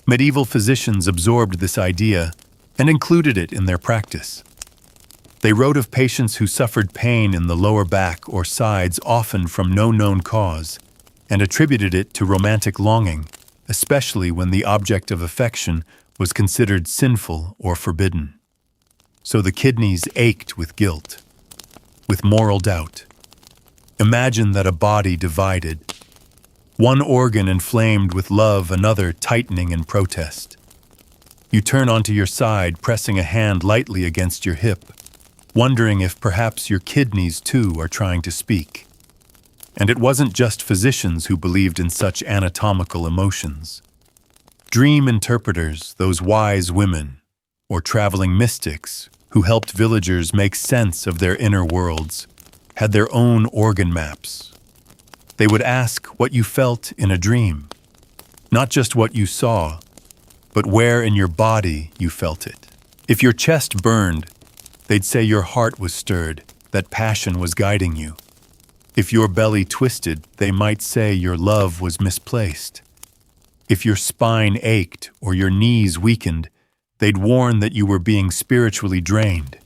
Medieval physicians absorbed this idea and included it in their practice. They wrote of patients who suffered pain in the lower back or sides, often from no known cause, and attributed it to romantic longing, especially when the object of affection was considered sinful or forbidden. So the kidneys ached with guilt, with moral doubt. Imagine that a body divided, one organ inflamed with love, another tightening in protest. You turn onto your side, pressing a hand lightly against your hip, wondering if perhaps your kidneys too are trying to speak. And it wasn't just physicians who believed in such anatomical emotions. Dream interpreters, those wise women, or traveling mystics who helped villagers make sense of their inner worlds, had their own organ maps. They would ask what you felt in a dream, not just what you saw, but where in your body you felt it. If your chest burned, they'd say your heart was stirred, that passion was guiding you. If your belly twisted, they might say your love was misplaced. If your spine ached or your knees weakened, they'd warn that you were being spiritually drained.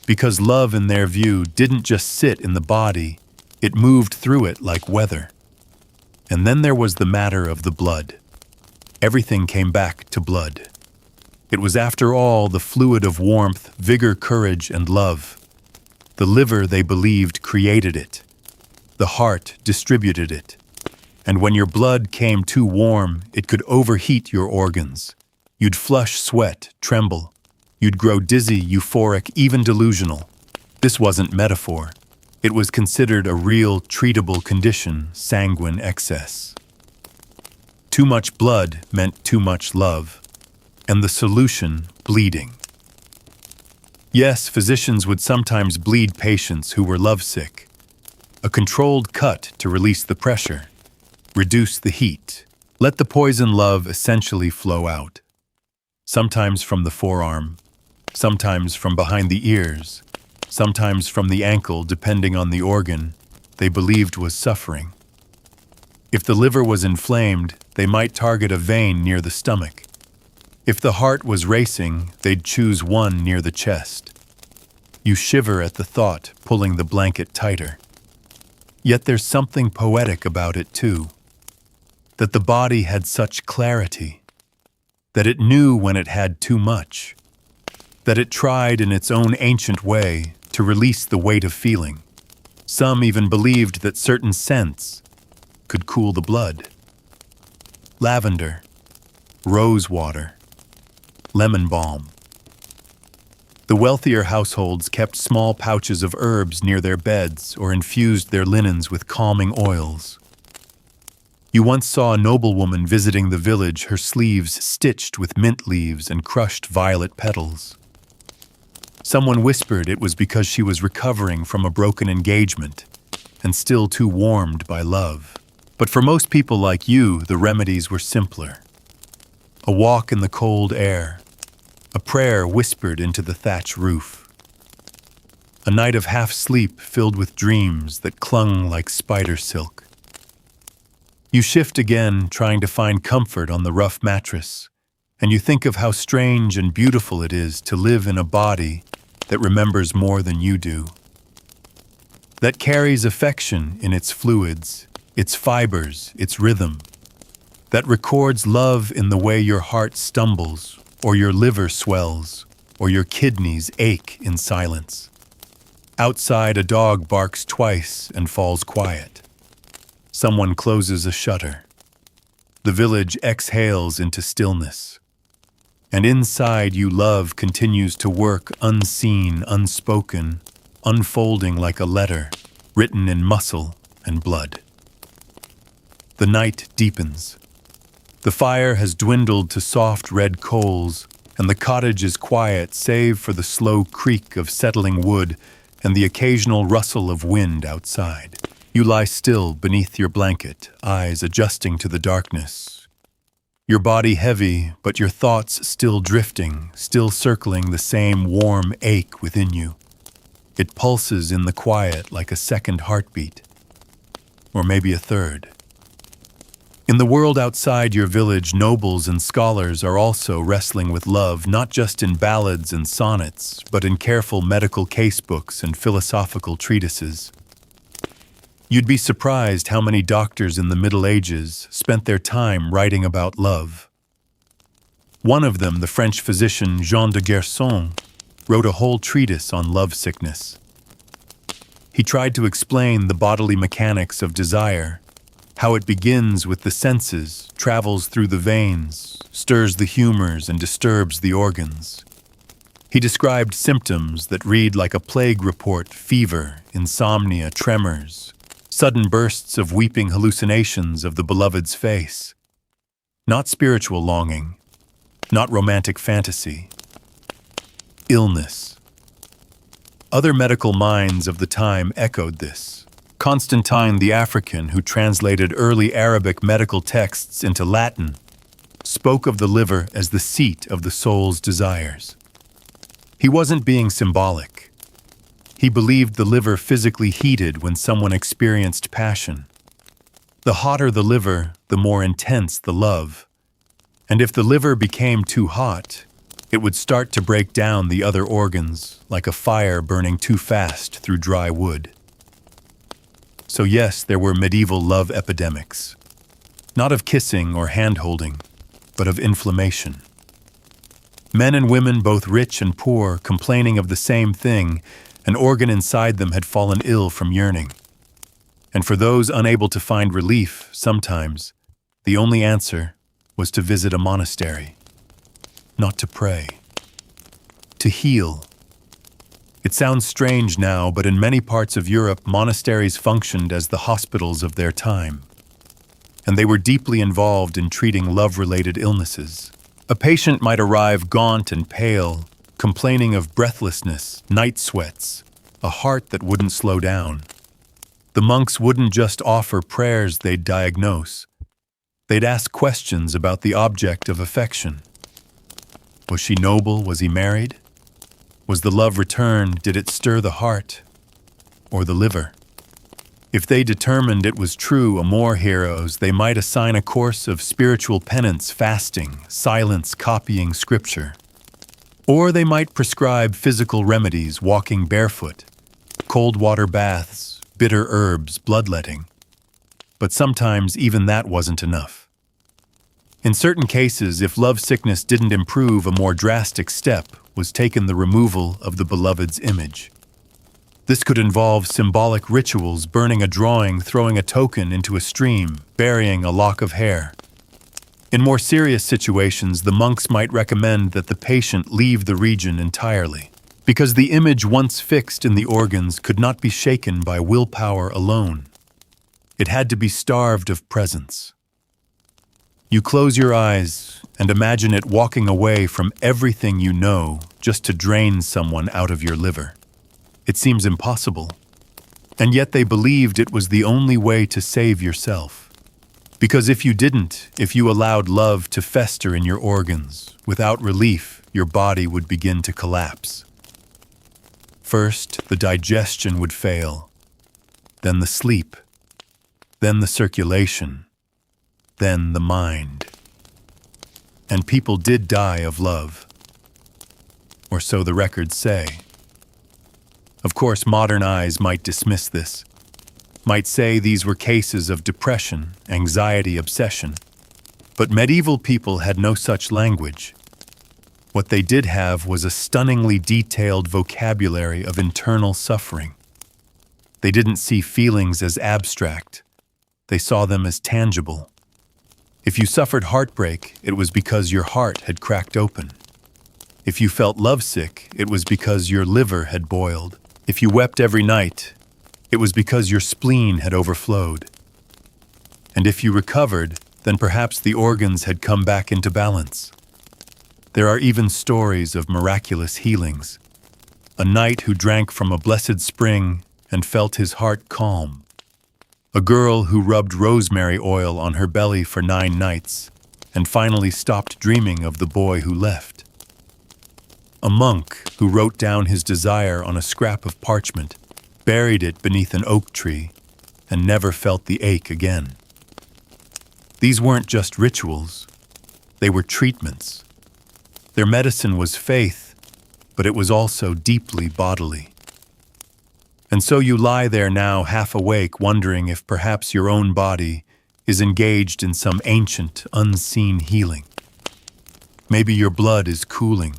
Because love, in their view, didn't just sit in the body, it moved through it like weather. And then there was the matter of the blood. Everything came back to blood. It was, after all, the fluid of warmth, vigor, courage, and love. The liver, they believed, created it. The heart distributed it. And when your blood came too warm, it could overheat your organs. You'd flush, sweat, tremble. You'd grow dizzy, euphoric, even delusional. This wasn't metaphor. It was considered a real, treatable condition, sanguine excess. Too much blood meant too much love, and the solution, bleeding. Yes, physicians would sometimes bleed patients who were lovesick. A controlled cut to release the pressure, reduce the heat, let the poison love essentially flow out. Sometimes from the forearm, sometimes from behind the ears, sometimes from the ankle, depending on the organ they believed was suffering. If the liver was inflamed, they might target a vein near the stomach. If the heart was racing, they'd choose one near the chest. You shiver at the thought, pulling the blanket tighter. Yet there's something poetic about it too. That the body had such clarity. That it knew when it had too much. That it tried in its own ancient way to release the weight of feeling. Some even believed that certain scents could cool the blood. Lavender, rose water, lemon balm. The wealthier households kept small pouches of herbs near their beds or infused their linens with calming oils. You once saw a noblewoman visiting the village, her sleeves stitched with mint leaves and crushed violet petals. Someone whispered it was because she was recovering from a broken engagement and still too warmed by love. But for most people like you, the remedies were simpler. A walk in the cold air, a prayer whispered into the thatch roof, a night of half-sleep filled with dreams that clung like spider silk. You shift again, trying to find comfort on the rough mattress, and you think of how strange and beautiful it is to live in a body that remembers more than you do, that carries affection in its fluids, its fibers, its rhythm, that records love in the way your heart stumbles, or your liver swells, or your kidneys ache in silence. Outside, a dog barks twice and falls quiet. Someone closes a shutter. The village exhales into stillness. And inside you, love continues to work, unseen, unspoken, unfolding like a letter, written in muscle and blood. The night deepens. The fire has dwindled to soft red coals, and the cottage is quiet save for the slow creak of settling wood and the occasional rustle of wind outside. You lie still beneath your blanket, eyes adjusting to the darkness. Your body heavy, but your thoughts still drifting, still circling the same warm ache within you. It pulses in the quiet like a second heartbeat, or maybe a third. In the world outside your village, nobles and scholars are also wrestling with love, not just in ballads and sonnets, but in careful medical casebooks and philosophical treatises. You'd be surprised how many doctors in the Middle Ages spent their time writing about love. One of them, the French physician Jean de Gerson, wrote a whole treatise on lovesickness. He tried to explain the bodily mechanics of desire, how it begins with the senses, travels through the veins, stirs the humors, and disturbs the organs. He described symptoms that read like a plague report: fever, insomnia, tremors, sudden bursts of weeping hallucinations of the beloved's face. Not spiritual longing, not romantic fantasy. Illness. Other medical minds of the time echoed this. Constantine the African, who translated early Arabic medical texts into Latin, spoke of the liver as the seat of the soul's desires. He wasn't being symbolic. He believed the liver physically heated when someone experienced passion. The hotter the liver, the more intense the love. And if the liver became too hot, it would start to break down the other organs like a fire burning too fast through dry wood. So yes, there were medieval love epidemics. Not of kissing or hand-holding, but of inflammation. Men and women, both rich and poor, complaining of the same thing. An organ inside them had fallen ill from yearning. And for those unable to find relief, sometimes, the only answer was to visit a monastery. Not to pray. To heal. It sounds strange now, but in many parts of Europe, monasteries functioned as the hospitals of their time. And they were deeply involved in treating love-related illnesses. A patient might arrive gaunt and pale, complaining of breathlessness, night sweats, a heart that wouldn't slow down. The monks wouldn't just offer prayers, they'd diagnose. They'd ask questions about the object of affection. Was she noble? Was he married? Was the love returned? Did it stir the heart or the liver? If they determined it was true amor heroes, they might assign a course of spiritual penance, fasting, silence, copying scripture. Or they might prescribe physical remedies, walking barefoot, cold water baths, bitter herbs, bloodletting. But sometimes even that wasn't enough. In certain cases, if love sickness didn't improve, a more drastic step was taken: the removal of the beloved's image. This could involve symbolic rituals, burning a drawing, throwing a token into a stream, burying a lock of hair. In more serious situations, the monks might recommend that the patient leave the region entirely, because the image once fixed in the organs could not be shaken by willpower alone. It had to be starved of presence. You close your eyes and imagine it walking away from everything you know just to drain someone out of your liver. It seems impossible, and yet they believed it was the only way to save yourself. Because if you didn't, if you allowed love to fester in your organs, without relief, your body would begin to collapse. First, the digestion would fail, then the sleep, then the circulation, then the mind. And people did die of love, or so the records say. Of course, modern eyes might dismiss this, might say these were cases of depression, anxiety, obsession. But medieval people had no such language. What they did have was a stunningly detailed vocabulary of internal suffering. They didn't see feelings as abstract. They saw them as tangible. If you suffered heartbreak, it was because your heart had cracked open. If you felt lovesick, it was because your liver had boiled. If you wept every night, it was because your spleen had overflowed. And if you recovered, then perhaps the organs had come back into balance. There are even stories of miraculous healings. A knight who drank from a blessed spring and felt his heart calm. A girl who rubbed rosemary oil on her belly for 9 nights and finally stopped dreaming of the boy who left. A monk who wrote down his desire on a scrap of parchment, buried it beneath an oak tree, and never felt the ache again. These weren't just rituals, they were treatments. Their medicine was faith, but it was also deeply bodily. And so you lie there now half awake, wondering if perhaps your own body is engaged in some ancient, unseen healing. Maybe your blood is cooling.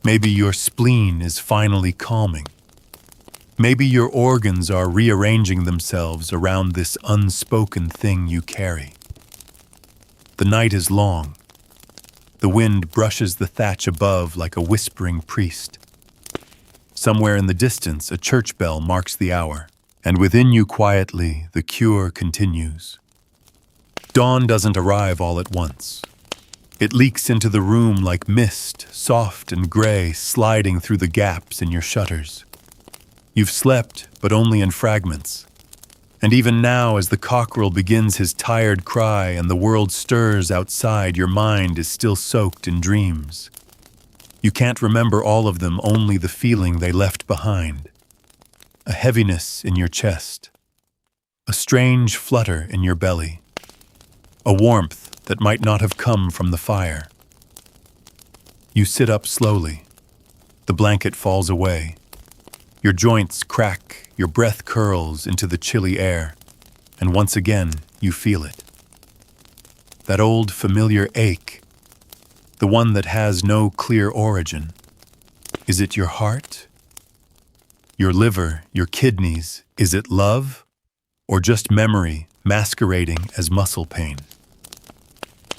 Maybe your spleen is finally calming. Maybe your organs are rearranging themselves around this unspoken thing you carry. The night is long. The wind brushes the thatch above like a whispering priest. Somewhere in the distance, a church bell marks the hour. And within you quietly, the cure continues. Dawn doesn't arrive all at once. It leaks into the room like mist, soft and gray, sliding through the gaps in your shutters. You've slept, but only in fragments. And even now, as the cockerel begins his tired cry and the world stirs outside, your mind is still soaked in dreams. You can't remember all of them, only the feeling they left behind. A heaviness in your chest. A strange flutter in your belly. A warmth that might not have come from the fire. You sit up slowly. The blanket falls away. Your joints crack, your breath curls into the chilly air, and once again you feel it. That old familiar ache, the one that has no clear origin. Is it your heart? Your liver, your kidneys? Is it love? Or just memory masquerading as muscle pain?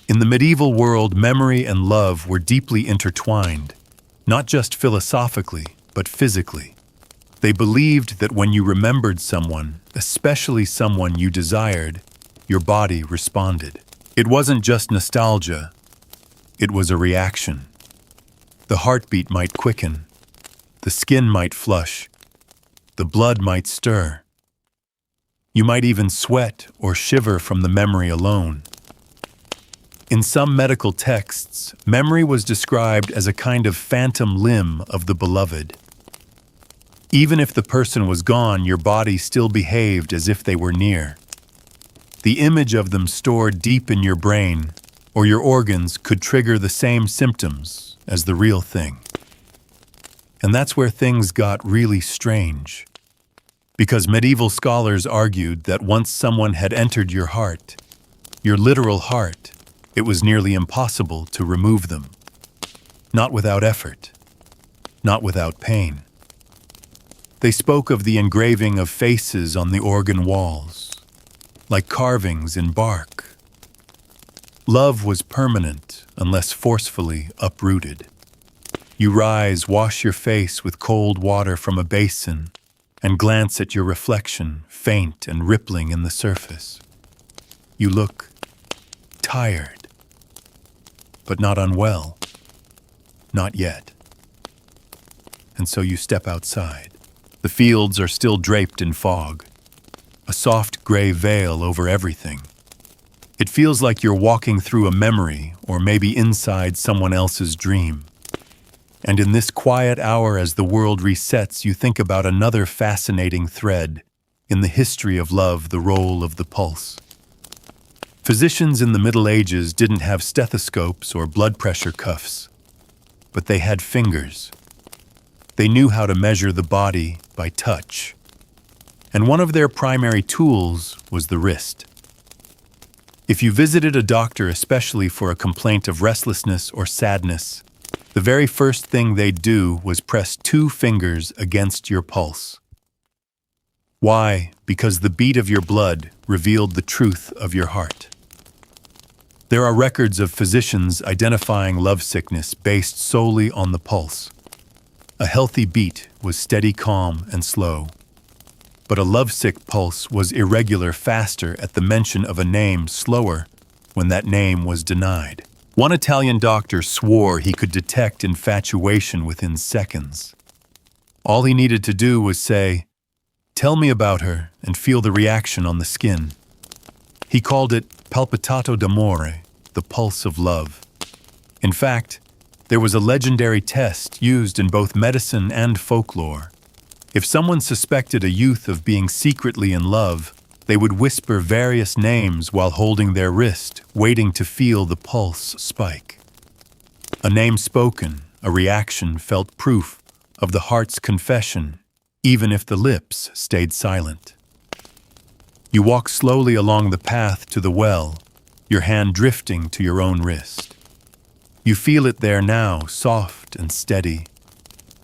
In the medieval world, memory and love were deeply intertwined, not just philosophically, but physically. They believed that when you remembered someone, especially someone you desired, your body responded. It wasn't just nostalgia, it was a reaction. The heartbeat might quicken, the skin might flush, the blood might stir. You might even sweat or shiver from the memory alone. In some medical texts, memory was described as a kind of phantom limb of the beloved. Even if the person was gone, your body still behaved as if they were near. The image of them stored deep in your brain, or your organs, could trigger the same symptoms as the real thing. And that's where things got really strange. Because medieval scholars argued that once someone had entered your heart, your literal heart, it was nearly impossible to remove them. Not without effort, not without pain. They spoke of the engraving of faces on the organ walls, like carvings in bark. Love was permanent unless forcefully uprooted. You rise, wash your face with cold water from a basin, and glance at your reflection, faint and rippling in the surface. You look tired, but not unwell. Not yet. And so you step outside. The fields are still draped in fog, a soft gray veil over everything. It feels like you're walking through a memory, or maybe inside someone else's dream. And in this quiet hour as the world resets, you think about another fascinating thread in the history of love, the role of the pulse. Physicians in the Middle Ages didn't have stethoscopes or blood pressure cuffs, but they had fingers. They knew how to measure the body by touch. And one of their primary tools was the wrist. If you visited a doctor, especially for a complaint of restlessness or sadness, the very first thing they'd do was press 2 fingers against your pulse. Why? Because the beat of your blood revealed the truth of your heart. There are records of physicians identifying lovesickness based solely on the pulse. A healthy beat was steady, calm, and slow. But a lovesick pulse was irregular, faster at the mention of a name, slower when that name was denied. One Italian doctor swore he could detect infatuation within seconds. All he needed to do was say, "Tell me about her," and feel the reaction on the skin. He called it palpitato d'amore, the pulse of love. In fact, there was a legendary test used in both medicine and folklore. If someone suspected a youth of being secretly in love, they would whisper various names while holding their wrist, waiting to feel the pulse spike. A name spoken, a reaction felt, proof of the heart's confession, even if the lips stayed silent. You walk slowly along the path to the well, your hand drifting to your own wrist. You feel it there now, soft and steady.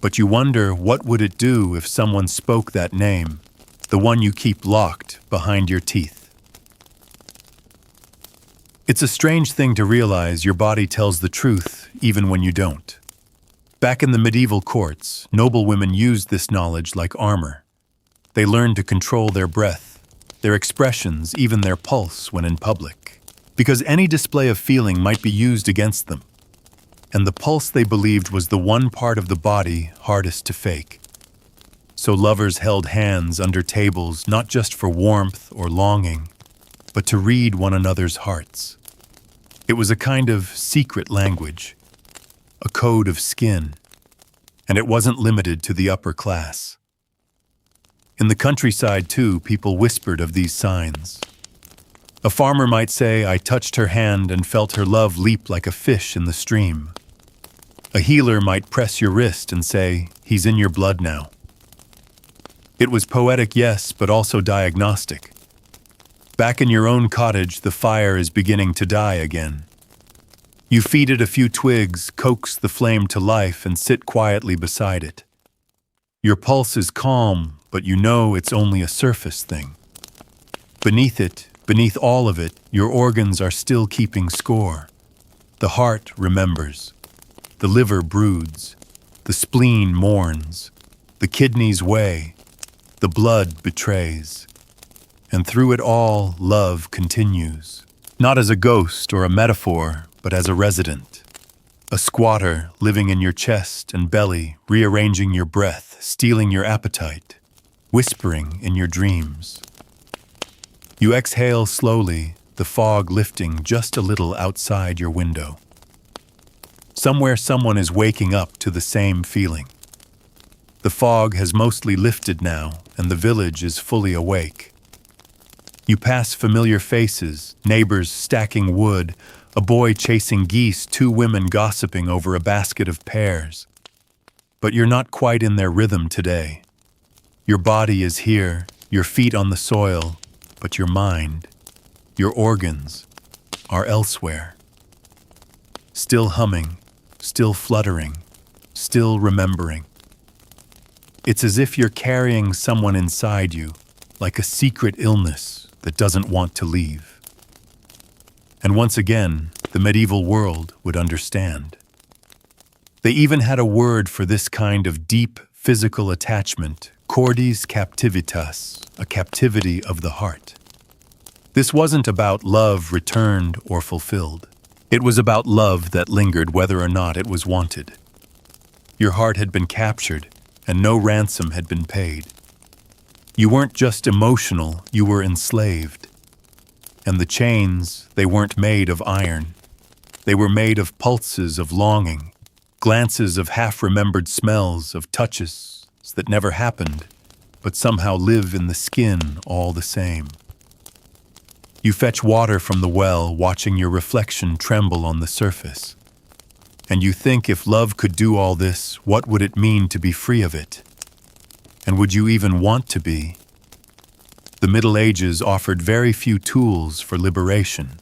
But you wonder, what would it do if someone spoke that name, the one you keep locked behind your teeth? It's a strange thing to realize your body tells the truth even when you don't. Back in the medieval courts, noblewomen used this knowledge like armor. They learned to control their breath, their expressions, even their pulse when in public, because any display of feeling might be used against them. And the pulse they believed was the one part of the body hardest to fake. So lovers held hands under tables not just for warmth or longing, but to read one another's hearts. It was a kind of secret language, a code of skin, and it wasn't limited to the upper class. In the countryside, too, people whispered of these signs. A farmer might say, "I touched her hand and felt her love leap like a fish in the stream." A healer might press your wrist and say, "He's in your blood now." It was poetic, yes, but also diagnostic. Back in your own cottage, the fire is beginning to die again. You feed it a few twigs, coax the flame to life, and sit quietly beside it. Your pulse is calm, but you know it's only a surface thing. Beneath it, beneath all of it, your organs are still keeping score. The heart remembers. The liver broods. The spleen mourns. The kidneys weigh. The blood betrays. And through it all, love continues. Not as a ghost or a metaphor, but as a resident. A squatter living in your chest and belly, rearranging your breath, stealing your appetite, whispering in your dreams. You exhale slowly, the fog lifting just a little outside your window. Somewhere someone is waking up to the same feeling. The fog has mostly lifted now, and the village is fully awake. You pass familiar faces, neighbors stacking wood, a boy chasing geese, two women gossiping over a basket of pears. But you're not quite in their rhythm today. Your body is here, your feet on the soil, but your mind, your organs, are elsewhere. Still humming, still fluttering, still remembering. It's as if you're carrying someone inside you, like a secret illness that doesn't want to leave. And once again, the medieval world would understand. They even had a word for this kind of deep physical attachment, cordis captivitas, a captivity of the heart. This wasn't about love returned or fulfilled. It was about love that lingered whether or not it was wanted. Your heart had been captured, and no ransom had been paid. You weren't just emotional, you were enslaved. And the chains, they weren't made of iron. They were made of pulses of longing, glances of half-remembered smells, of touches that never happened, but somehow live in the skin all the same. You fetch water from the well, watching your reflection tremble on the surface. And you think if love could do all this, what would it mean to be free of it? And would you even want to be? The Middle Ages offered very few tools for liberation.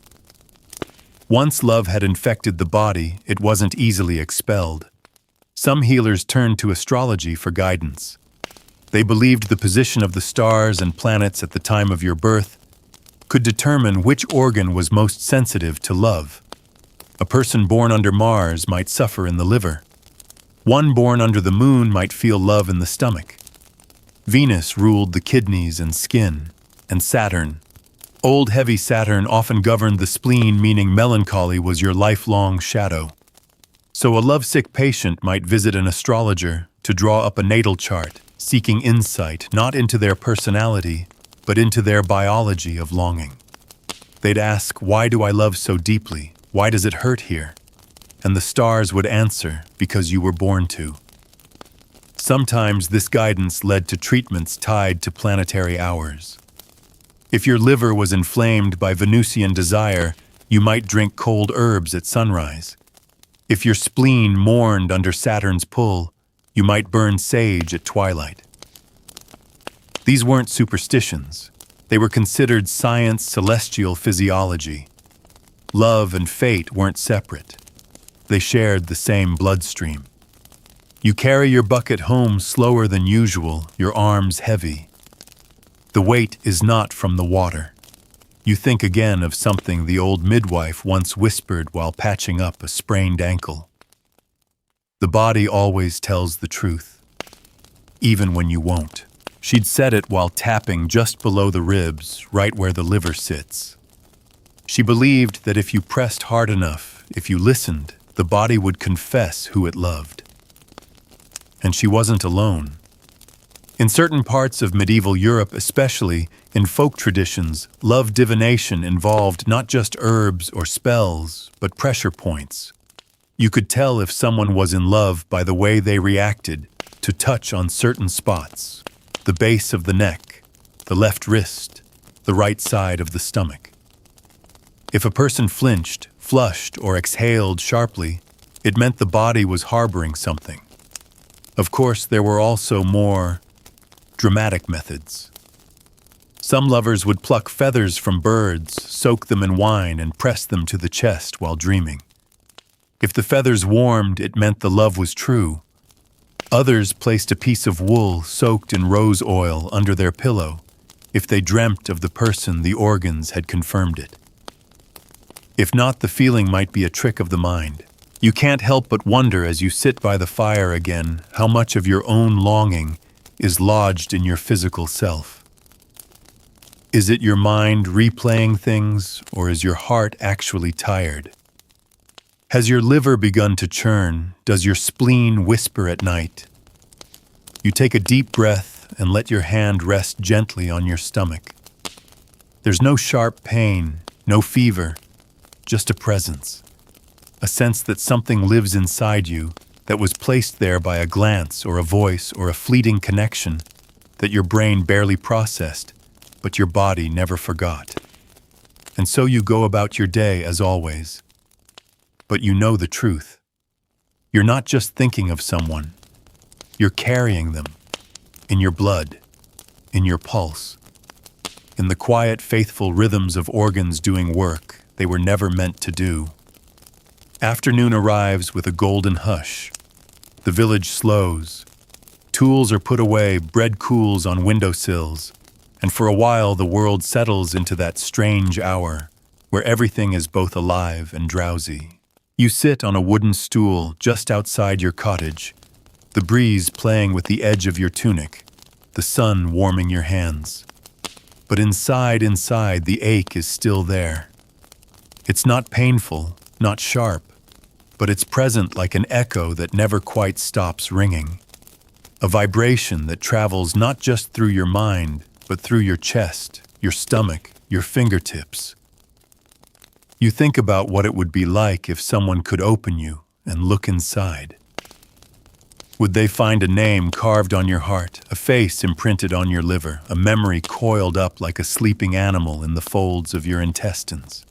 Once love had infected the body, it wasn't easily expelled. Some healers turned to astrology for guidance. They believed the position of the stars and planets at the time of your birth could determine which organ was most sensitive to love. A person born under Mars might suffer in the liver. One born under the moon might feel love in the stomach. Venus ruled the kidneys and skin, and Saturn. Old heavy Saturn often governed the spleen, meaning melancholy was your lifelong shadow. So a lovesick patient might visit an astrologer to draw up a natal chart, seeking insight not into their personality, but into their biology of longing. They'd ask, "Why do I love so deeply? Why does it hurt here?" And the stars would answer, "Because you were born to." Sometimes this guidance led to treatments tied to planetary hours. If your liver was inflamed by Venusian desire, you might drink cold herbs at sunrise. If your spleen mourned under Saturn's pull, you might burn sage at twilight. These weren't superstitions. They were considered science celestial physiology. Love and fate weren't separate. They shared the same bloodstream. You carry your bucket home slower than usual, your arms heavy. The weight is not from the water. You think again of something the old midwife once whispered while patching up a sprained ankle. The body always tells the truth, even when you won't. She'd set it while tapping just below the ribs, right where the liver sits. She believed that if you pressed hard enough, if you listened, the body would confess who it loved. And she wasn't alone. In certain parts of medieval Europe, especially in folk traditions, love divination involved not just herbs or spells, but pressure points. You could tell if someone was in love by the way they reacted to touch on certain spots: the base of the neck, the left wrist, the right side of the stomach. If a person flinched, flushed, or exhaled sharply, it meant the body was harboring something. Of course, there were also more dramatic methods. Some lovers would pluck feathers from birds, soak them in wine, and press them to the chest while dreaming. If the feathers warmed, it meant the love was true. Others placed a piece of wool soaked in rose oil under their pillow. If they dreamt of the person, the organs had confirmed it. If not, the feeling might be a trick of the mind. You can't help but wonder as you sit by the fire again how much of your own longing is lodged in your physical self. Is it your mind replaying things, or is your heart actually tired? Has your liver begun to churn? Does your spleen whisper at night? You take a deep breath and let your hand rest gently on your stomach. There's no sharp pain, no fever, just a presence. A sense that something lives inside you that was placed there by a glance or a voice or a fleeting connection that your brain barely processed, but your body never forgot. And so you go about your day as always. But you know the truth. You're not just thinking of someone. You're carrying them in your blood, in your pulse, in the quiet, faithful rhythms of organs doing work they were never meant to do. Afternoon arrives with a golden hush. The village slows. Tools are put away, bread cools on windowsills, and for a while the world settles into that strange hour where everything is both alive and drowsy. You sit on a wooden stool just outside your cottage, the breeze playing with the edge of your tunic, the sun warming your hands. But inside, the ache is still there. It's not painful, not sharp, but it's present like an echo that never quite stops ringing. A vibration that travels not just through your mind, but through your chest, your stomach, your fingertips. You think about what it would be like if someone could open you and look inside. Would they find a name carved on your heart, a face imprinted on your liver, a memory coiled up like a sleeping animal in the folds of your intestines?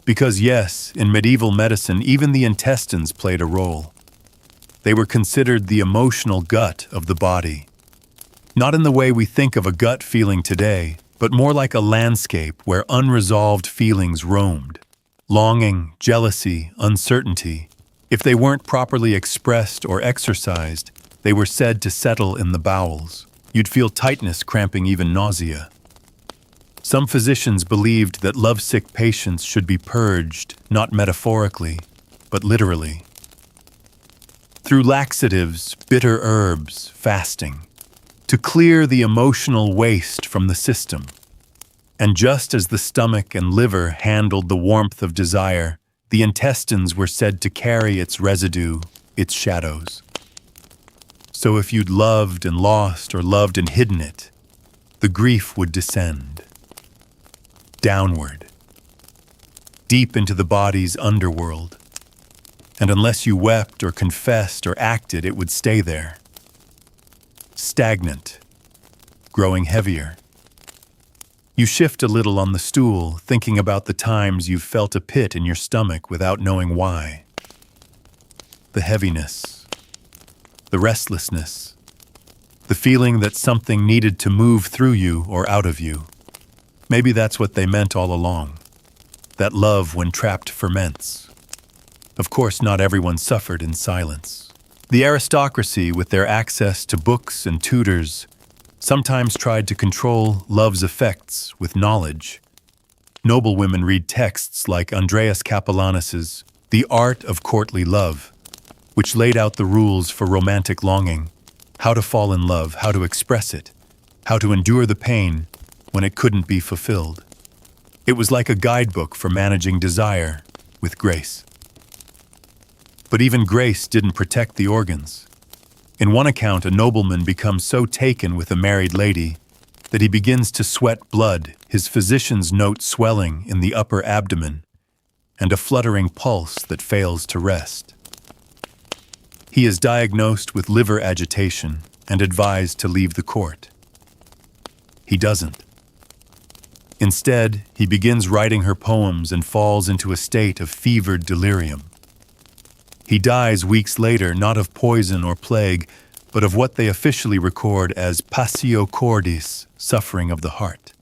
Because yes, in medieval medicine, even the intestines played a role. They were considered the emotional gut of the body. Not in the way we think of a gut feeling today, but more like a landscape where unresolved feelings roamed. Longing, jealousy, uncertainty. If they weren't properly expressed or exercised, they were said to settle in the bowels. You'd feel tightness, cramping, even nausea. Some physicians believed that lovesick patients should be purged, not metaphorically, but literally. Through laxatives, bitter herbs, fasting, to clear the emotional waste from the system. And just as the stomach and liver handled the warmth of desire, the intestines were said to carry its residue, its shadows. So if you'd loved and lost or loved and hidden it, the grief would descend. Downward, deep into the body's underworld. And unless you wept or confessed or acted, it would stay there. Stagnant, growing heavier. You shift a little on the stool, thinking about the times you've felt a pit in your stomach without knowing why. The heaviness, the restlessness, the feeling that something needed to move through you or out of you. Maybe that's what they meant all along. That love, when trapped, ferments. Of course, not everyone suffered in silence. The aristocracy, with their access to books and tutors, sometimes tried to control love's effects with knowledge. Noblewomen read texts like Andreas Capellanus's The Art of Courtly Love, which laid out the rules for romantic longing. how to fall in love, how to express it, how to endure the pain when it couldn't be fulfilled. It was like a guidebook for managing desire with grace. But even grace didn't protect the organs. In one account, a nobleman becomes so taken with a married lady that he begins to sweat blood, his physicians note swelling in the upper abdomen and a fluttering pulse that fails to rest. He is diagnosed with liver agitation and advised to leave the court. He doesn't. Instead, he begins writing her poems and falls into a state of fevered delirium. He dies weeks later, not of poison or plague, but of what they officially record as passio cordis, suffering of the heart.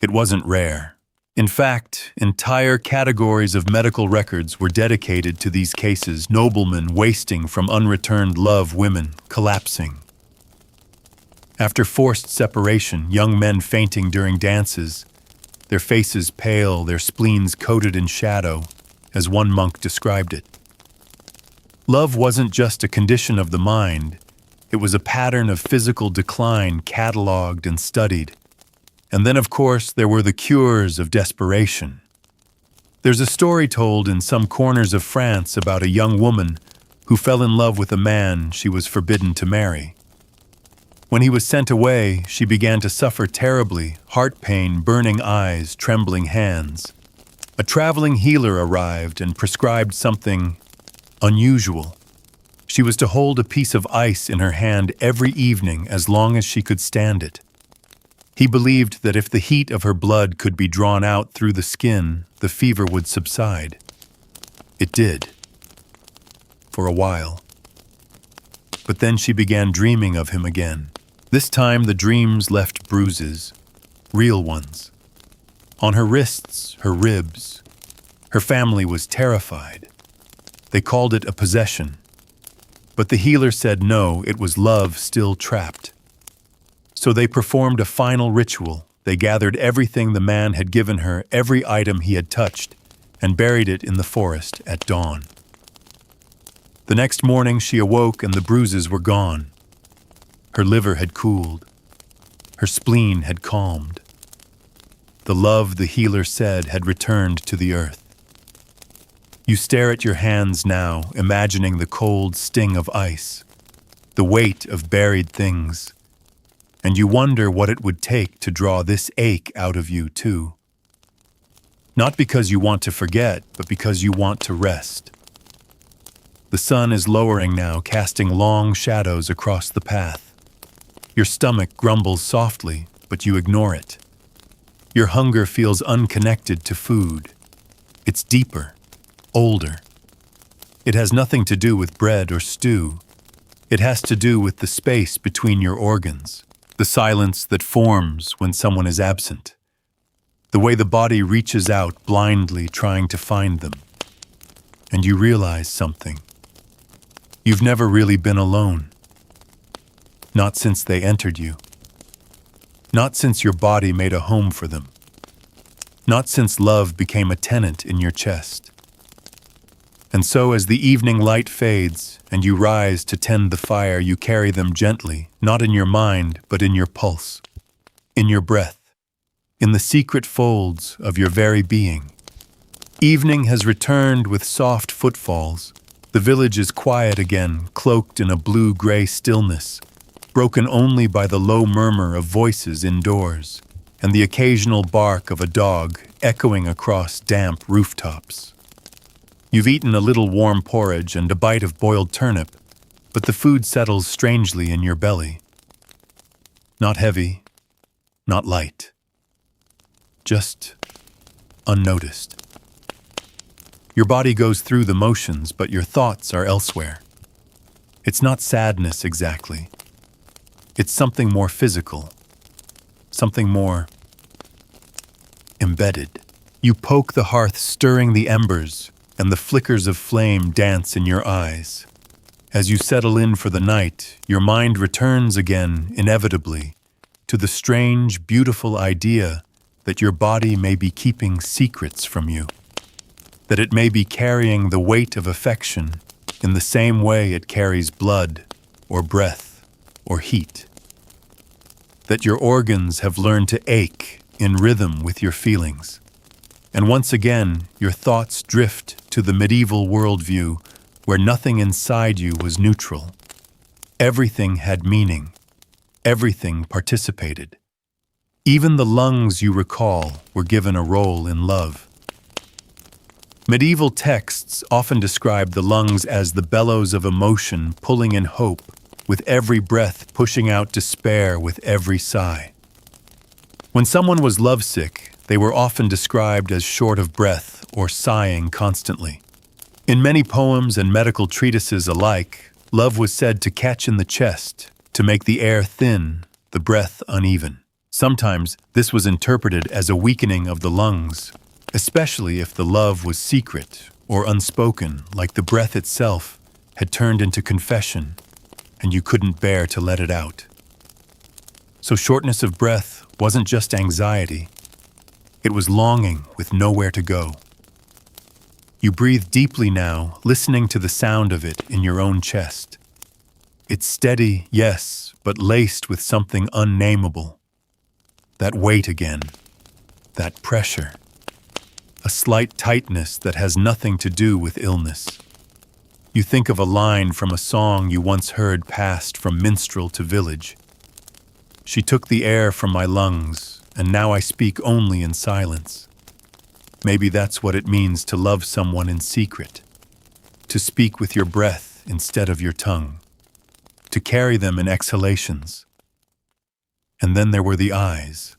It wasn't rare. In fact, entire categories of medical records were dedicated to these cases, noblemen wasting from unreturned love, women collapsing. After forced separation, young men fainting during dances, their faces pale, their spleens coated in shadow, as one monk described it. Love wasn't just a condition of the mind, it was a pattern of physical decline catalogued and studied. And then, of course, there were the cures of desperation. There's a story told in some corners of France about a young woman who fell in love with a man she was forbidden to marry. When he was sent away, she began to suffer terribly, heart pain, burning eyes, trembling hands. A traveling healer arrived and prescribed something unusual. She was to hold a piece of ice in her hand every evening as long as she could stand it. He believed that if the heat of her blood could be drawn out through the skin, the fever would subside. It did. For a while. But then she began dreaming of him again. This time the dreams left bruises, real ones. On her wrists, her ribs. Her family was terrified. They called it a possession. But the healer said no, it was love still trapped. So they performed a final ritual. They gathered everything the man had given her, every item he had touched, and buried it in the forest at dawn. The next morning she awoke and the bruises were gone. Her liver had cooled. Her spleen had calmed. The love, the healer said, had returned to the earth. You stare at your hands now, imagining the cold sting of ice, the weight of buried things, and you wonder what it would take to draw this ache out of you too. Not because you want to forget, but because you want to rest. The sun is lowering now, casting long shadows across the path. Your stomach grumbles softly, but you ignore it. Your hunger feels unconnected to food. It's deeper, older. It has nothing to do with bread or stew. It has to do with the space between your organs, the silence that forms when someone is absent, the way the body reaches out blindly trying to find them. And you realize something. You've never really been alone. Not since they entered you. Not since your body made a home for them. Not since love became a tenant in your chest. And so as the evening light fades and you rise to tend the fire, you carry them gently, not in your mind, but in your pulse, in your breath, in the secret folds of your very being. Evening has returned with soft footfalls. The village is quiet again, cloaked in a blue-gray stillness, broken only by the low murmur of voices indoors and the occasional bark of a dog echoing across damp rooftops. You've eaten a little warm porridge and a bite of boiled turnip, but the food settles strangely in your belly. Not heavy, not light. Just unnoticed. Your body goes through the motions, but your thoughts are elsewhere. It's not sadness exactly. It's something more physical, something more embedded. You poke the hearth, stirring the embers, and the flickers of flame dance in your eyes. As you settle in for the night, your mind returns again, inevitably, to the strange, beautiful idea that your body may be keeping secrets from you, that it may be carrying the weight of affection in the same way it carries blood or breath or heat. That your organs have learned to ache in rhythm with your feelings. And once again, your thoughts drift to the medieval worldview where nothing inside you was neutral. Everything had meaning. Everything participated. Even the lungs you recall were given a role in love. Medieval texts often describe the lungs as the bellows of emotion pulling in hope, with every breath pushing out despair with every sigh. When someone was lovesick, they were often described as short of breath or sighing constantly. In many poems and medical treatises alike, love was said to catch in the chest, to make the air thin, the breath uneven. Sometimes this was interpreted as a weakening of the lungs, especially if the love was secret or unspoken, like the breath itself had turned into confession and you couldn't bear to let it out. So shortness of breath wasn't just anxiety, it was longing with nowhere to go. You breathe deeply now, listening to the sound of it in your own chest. It's steady, yes, but laced with something unnameable. That weight again, that pressure. A slight tightness that has nothing to do with illness. You think of a line from a song you once heard passed from minstrel to village. She took the air from my lungs, and now I speak only in silence. Maybe that's what it means to love someone in secret. To speak with your breath instead of your tongue. To carry them in exhalations. And then there were the eyes.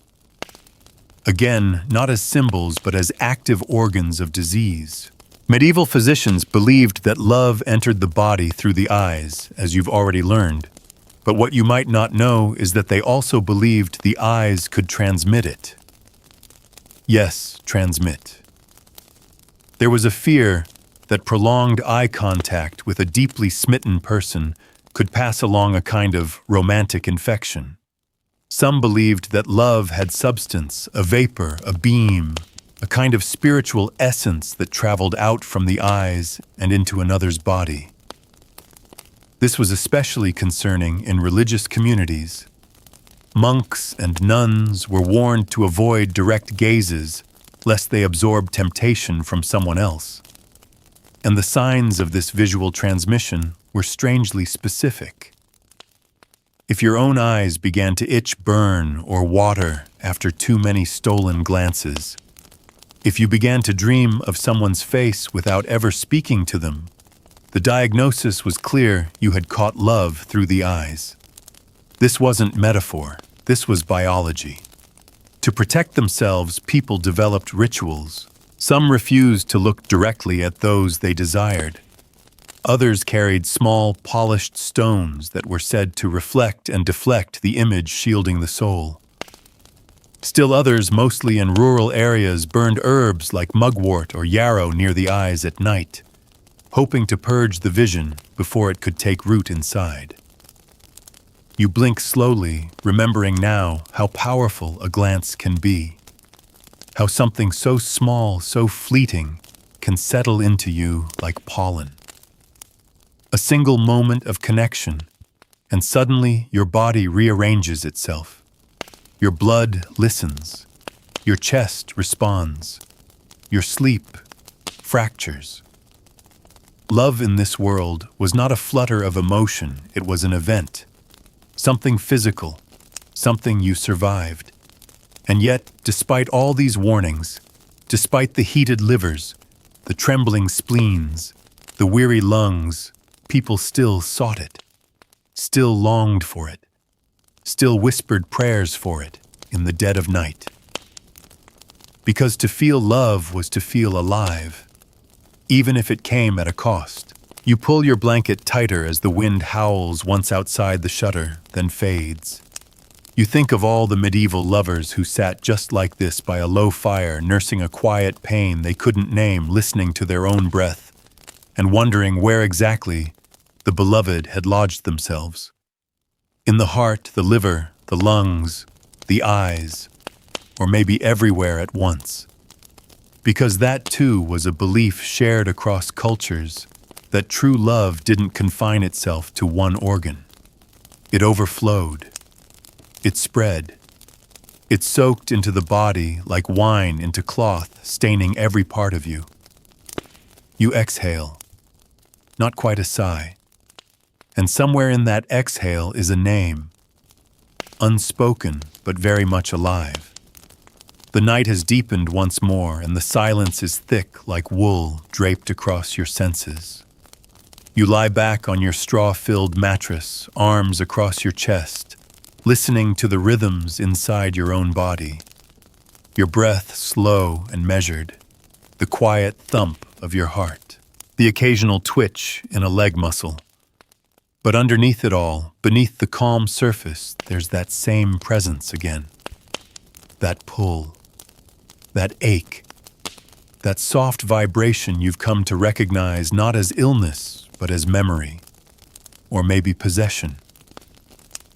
Again, not as symbols, but as active organs of disease. Medieval physicians believed that love entered the body through the eyes, as you've already learned. But what you might not know is that they also believed the eyes could transmit it. Yes, transmit. There was a fear that prolonged eye contact with a deeply smitten person could pass along a kind of romantic infection. Some believed that love had substance, a vapor, a beam, a kind of spiritual essence that traveled out from the eyes and into another's body. This was especially concerning in religious communities. Monks and nuns were warned to avoid direct gazes lest they absorb temptation from someone else. And the signs of this visual transmission were strangely specific. If your own eyes began to itch, burn, or water after too many stolen glances, if you began to dream of someone's face without ever speaking to them, the diagnosis was clear: you had caught love through the eyes. This wasn't metaphor, this was biology. To protect themselves, people developed rituals. Some refused to look directly at those they desired. Others carried small, polished stones that were said to reflect and deflect the image shielding the soul. Still others, mostly in rural areas, burned herbs like mugwort or yarrow near the eyes at night, hoping to purge the vision before it could take root inside. You blink slowly, remembering now how powerful a glance can be, how something so small, so fleeting, can settle into you like pollen. A single moment of connection, and suddenly your body rearranges itself. Your blood listens. Your chest responds. Your sleep fractures. Love in this world was not a flutter of emotion, it was an event. Something physical, something you survived. And yet, despite all these warnings, despite the heated livers, the trembling spleens, the weary lungs, people still sought it, still longed for it, still whispered prayers for it in the dead of night. Because to feel love was to feel alive, even if it came at a cost. You pull your blanket tighter as the wind howls once outside the shutter, then fades. You think of all the medieval lovers who sat just like this by a low fire, nursing a quiet pain they couldn't name, listening to their own breath, and wondering where exactly the beloved had lodged themselves. In the heart, the liver, the lungs, the eyes, or maybe everywhere at once. Because that too was a belief shared across cultures, that true love didn't confine itself to one organ. It overflowed. It spread. It soaked into the body like wine into cloth, staining every part of you. You exhale. Not quite a sigh. And somewhere in that exhale is a name. Unspoken, but very much alive. The night has deepened once more, and the silence is thick like wool draped across your senses. You lie back on your straw-filled mattress, arms across your chest, listening to the rhythms inside your own body. Your breath slow and measured, the quiet thump of your heart, the occasional twitch in a leg muscle. But underneath it all, beneath the calm surface, there's that same presence again. That pull, that ache, that soft vibration you've come to recognize not as illness, but as memory, or maybe possession.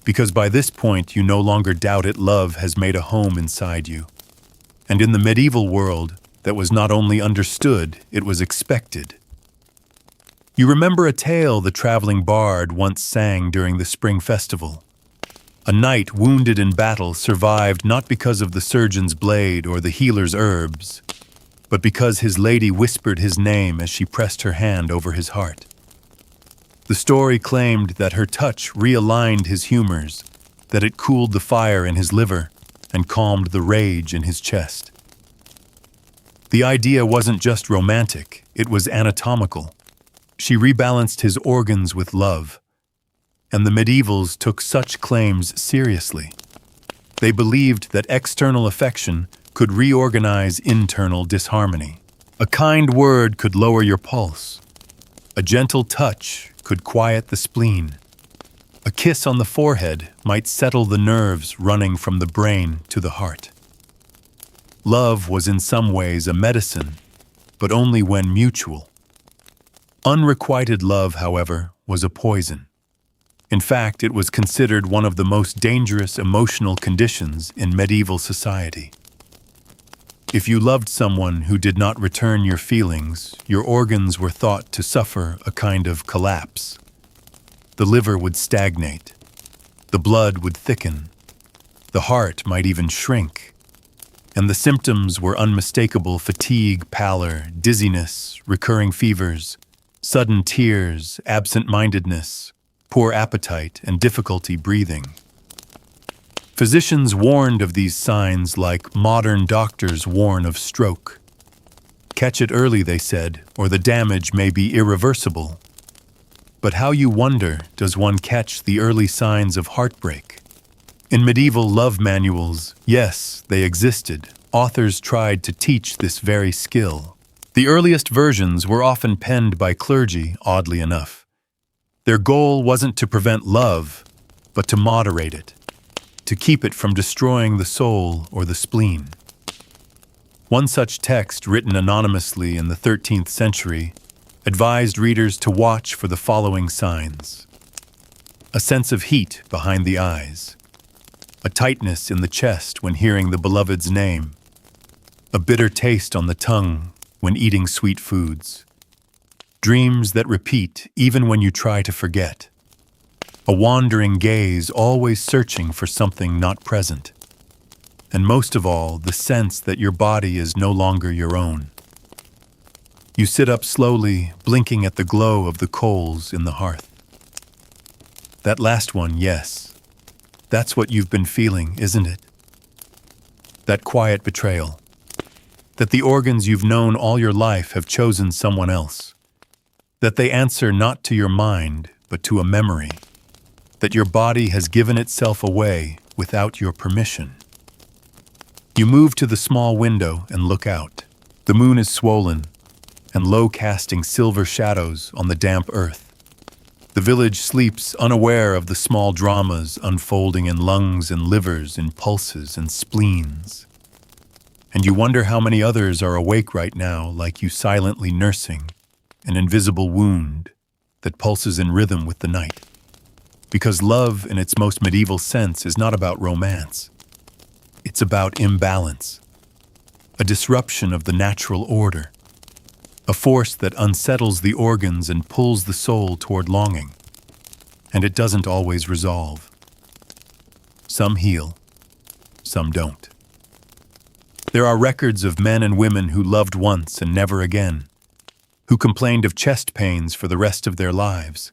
Because by this point, you no longer doubt it. Love has made a home inside you. And in the medieval world, that was not only understood, it was expected. You remember a tale the traveling bard once sang during the spring festival. A knight wounded in battle survived not because of the surgeon's blade or the healer's herbs, but because his lady whispered his name as she pressed her hand over his heart. The story claimed that her touch realigned his humors, that it cooled the fire in his liver and calmed the rage in his chest. The idea wasn't just romantic, it was anatomical. She rebalanced his organs with love, and the medievals took such claims seriously. They believed that external affection could reorganize internal disharmony. A kind word could lower your pulse. A gentle touch could quiet the spleen. A kiss on the forehead might settle the nerves running from the brain to the heart. Love was in some ways a medicine, but only when mutual. Unrequited love, however, was a poison. In fact, it was considered one of the most dangerous emotional conditions in medieval society. If you loved someone who did not return your feelings, your organs were thought to suffer a kind of collapse. The liver would stagnate. The blood would thicken. The heart might even shrink. And the symptoms were unmistakable: fatigue, pallor, dizziness, recurring fevers, sudden tears, absent-mindedness, poor appetite, and difficulty breathing. Physicians warned of these signs like modern doctors warn of stroke. Catch it early, they said, or the damage may be irreversible. But how, you wonder, does one catch the early signs of heartbreak? In medieval love manuals, yes, they existed. Authors tried to teach this very skill. The earliest versions were often penned by clergy, oddly enough. Their goal wasn't to prevent love, but to moderate it, to keep it from destroying the soul or the spleen. One such text, written anonymously in the 13th century, advised readers to watch for the following signs: a sense of heat behind the eyes, a tightness in the chest when hearing the beloved's name, a bitter taste on the tongue when eating sweet foods, dreams that repeat even when you try to forget, a wandering gaze always searching for something not present, and most of all, the sense that your body is no longer your own. You sit up slowly, blinking at the glow of the coals in the hearth. That last one, yes. That's what you've been feeling, isn't it? That quiet betrayal. That the organs you've known all your life have chosen someone else. That they answer not to your mind, but to a memory. That your body has given itself away without your permission. You move to the small window and look out. The moon is swollen and low, casting silver shadows on the damp earth. The village sleeps, unaware of the small dramas unfolding in lungs and livers, in pulses and spleens. And you wonder how many others are awake right now, like you, silently nursing an invisible wound that pulses in rhythm with the night. Because love, in its most medieval sense, is not about romance. It's about imbalance, a disruption of the natural order, a force that unsettles the organs and pulls the soul toward longing. and it doesn't always resolve. Some heal, some don't. There are records of men and women who loved once and never again, who complained of chest pains for the rest of their lives,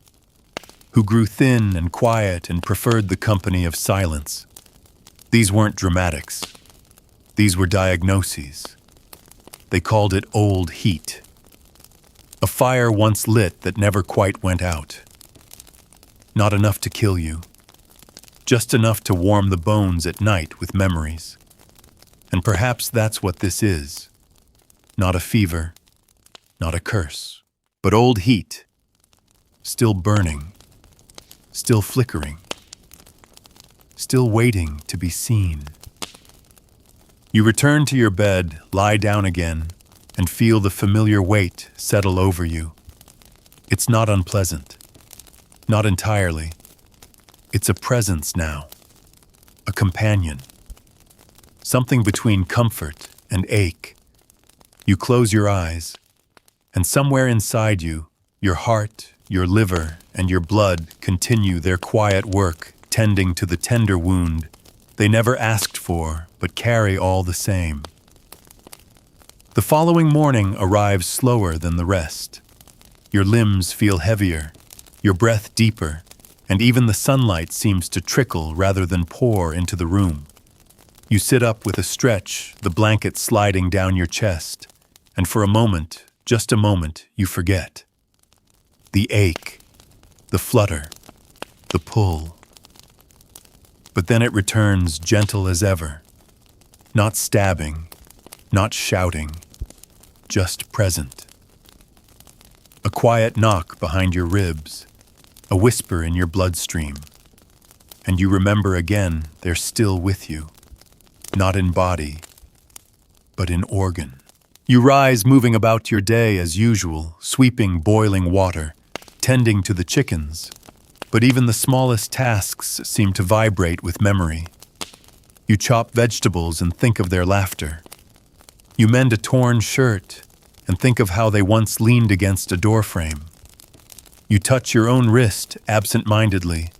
who grew thin and quiet and preferred the company of silence. These weren't dramatics. These were diagnoses. They called it old heat. A fire once lit that never quite went out. Not enough to kill you, just enough to warm the bones at night with memories. And perhaps that's what this is. Not a fever, not a curse, but old heat, still burning, still flickering, still waiting to be seen. You return to your bed, lie down again, and feel the familiar weight settle over you. It's not unpleasant. Not entirely. It's a presence now. A companion. Something between comfort and ache. You close your eyes, and somewhere inside you, your heart, your liver, and your blood continue their quiet work, tending to the tender wound they never asked for, but carry all the same. The following morning arrives slower than the rest. Your limbs feel heavier, your breath deeper, and even the sunlight seems to trickle rather than pour into the room. You sit up with a stretch, the blanket sliding down your chest, and for a moment, just a moment, you forget. The ache, the flutter, the pull. But then it returns gentle as ever, not stabbing, not shouting, just present. A quiet knock behind your ribs, a whisper in your bloodstream, and you remember again they're still with you, not in body, but in organ. You rise, moving about your day as usual, sweeping boiling water, tending to the chickens, but even the smallest tasks seem to vibrate with memory. You chop vegetables and think of their laughter. You mend a torn shirt and think of how they once leaned against a doorframe. You touch your own wrist absent-mindedly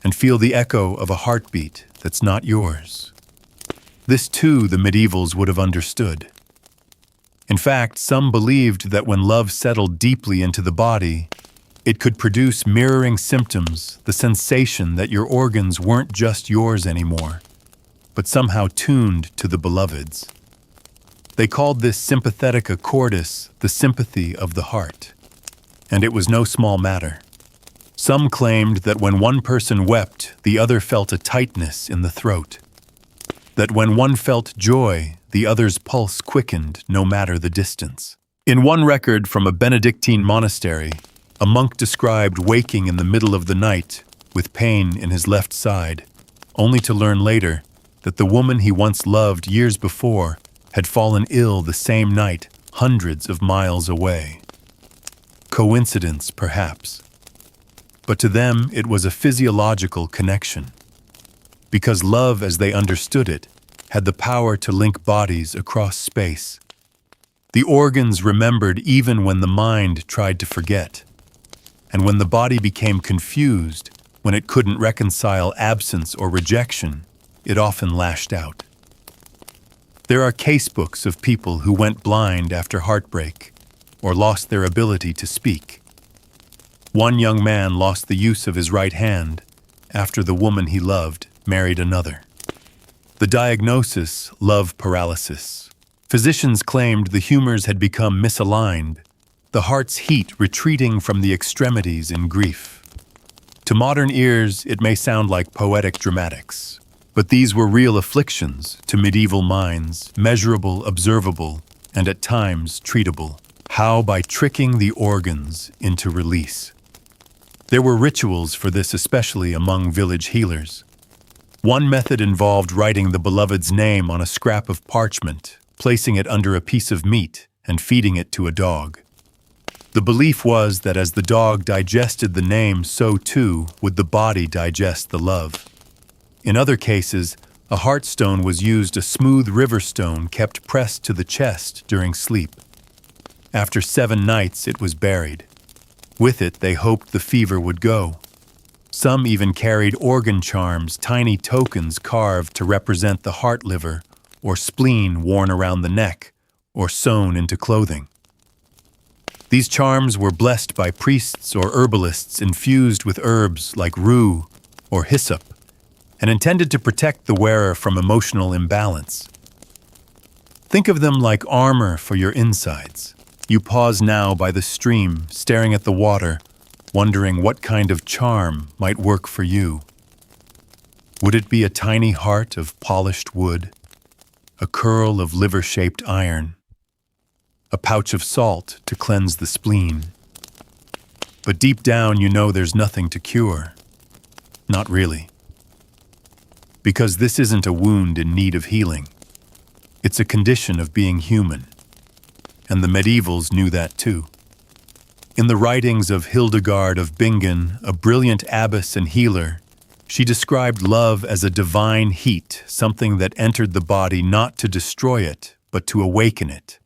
and feel the echo of a heartbeat that's not yours. This too the medievals would have understood. In fact, some believed that when love settled deeply into the body, it could produce mirroring symptoms, the sensation that your organs weren't just yours anymore, but somehow tuned to the beloved's. They called this sympathetica cordis, the sympathy of the heart. And it was no small matter. Some claimed that when one person wept, the other felt a tightness in the throat. That when one felt joy, the other's pulse quickened no matter the distance. In one record from a Benedictine monastery, a monk described waking in the middle of the night with pain in his left side, only to learn later that the woman he once loved years before had fallen ill the same night hundreds of miles away. Coincidence, perhaps. But to them it was a physiological connection. Because love, as they understood it, had the power to link bodies across space. The organs remembered even when the mind tried to forget. And when the body became confused, when it couldn't reconcile absence or rejection, it often lashed out. There are casebooks of people who went blind after heartbreak, or lost their ability to speak. One young man lost the use of his right hand after the woman he loved married another. The diagnosis, love paralysis. Physicians claimed the humors had become misaligned, the heart's heat retreating from the extremities in grief. To modern ears, it may sound like poetic dramatics, but these were real afflictions to medieval minds, measurable, observable, and at times treatable. How? By tricking the organs into release. There were rituals for this, especially among village healers. One method involved writing the beloved's name on a scrap of parchment, placing it under a piece of meat, and feeding it to a dog. The belief was that as the dog digested the name, so too would the body digest the love. In other cases, a heartstone was used, a smooth river stone kept pressed to the chest during sleep. After 7 nights, it was buried. With it, they hoped the fever would go. Some even carried organ charms, tiny tokens carved to represent the heart liver or spleen worn around the neck or sewn into clothing. These charms were blessed by priests or herbalists infused with herbs like rue or hyssop and intended to protect the wearer from emotional imbalance. Think of them like armor for your insides. You pause now by the stream, staring at the water, wondering what kind of charm might work for you. Would it be a tiny heart of polished wood, a curl of liver-shaped iron, a pouch of salt to cleanse the spleen? But deep down you know there's nothing to cure. Not really. Because this isn't a wound in need of healing. It's a condition of being human. And the medievals knew that too. In the writings of Hildegard of Bingen, a brilliant abbess and healer, she described love as a divine heat, something that entered the body not to destroy it, but to awaken it.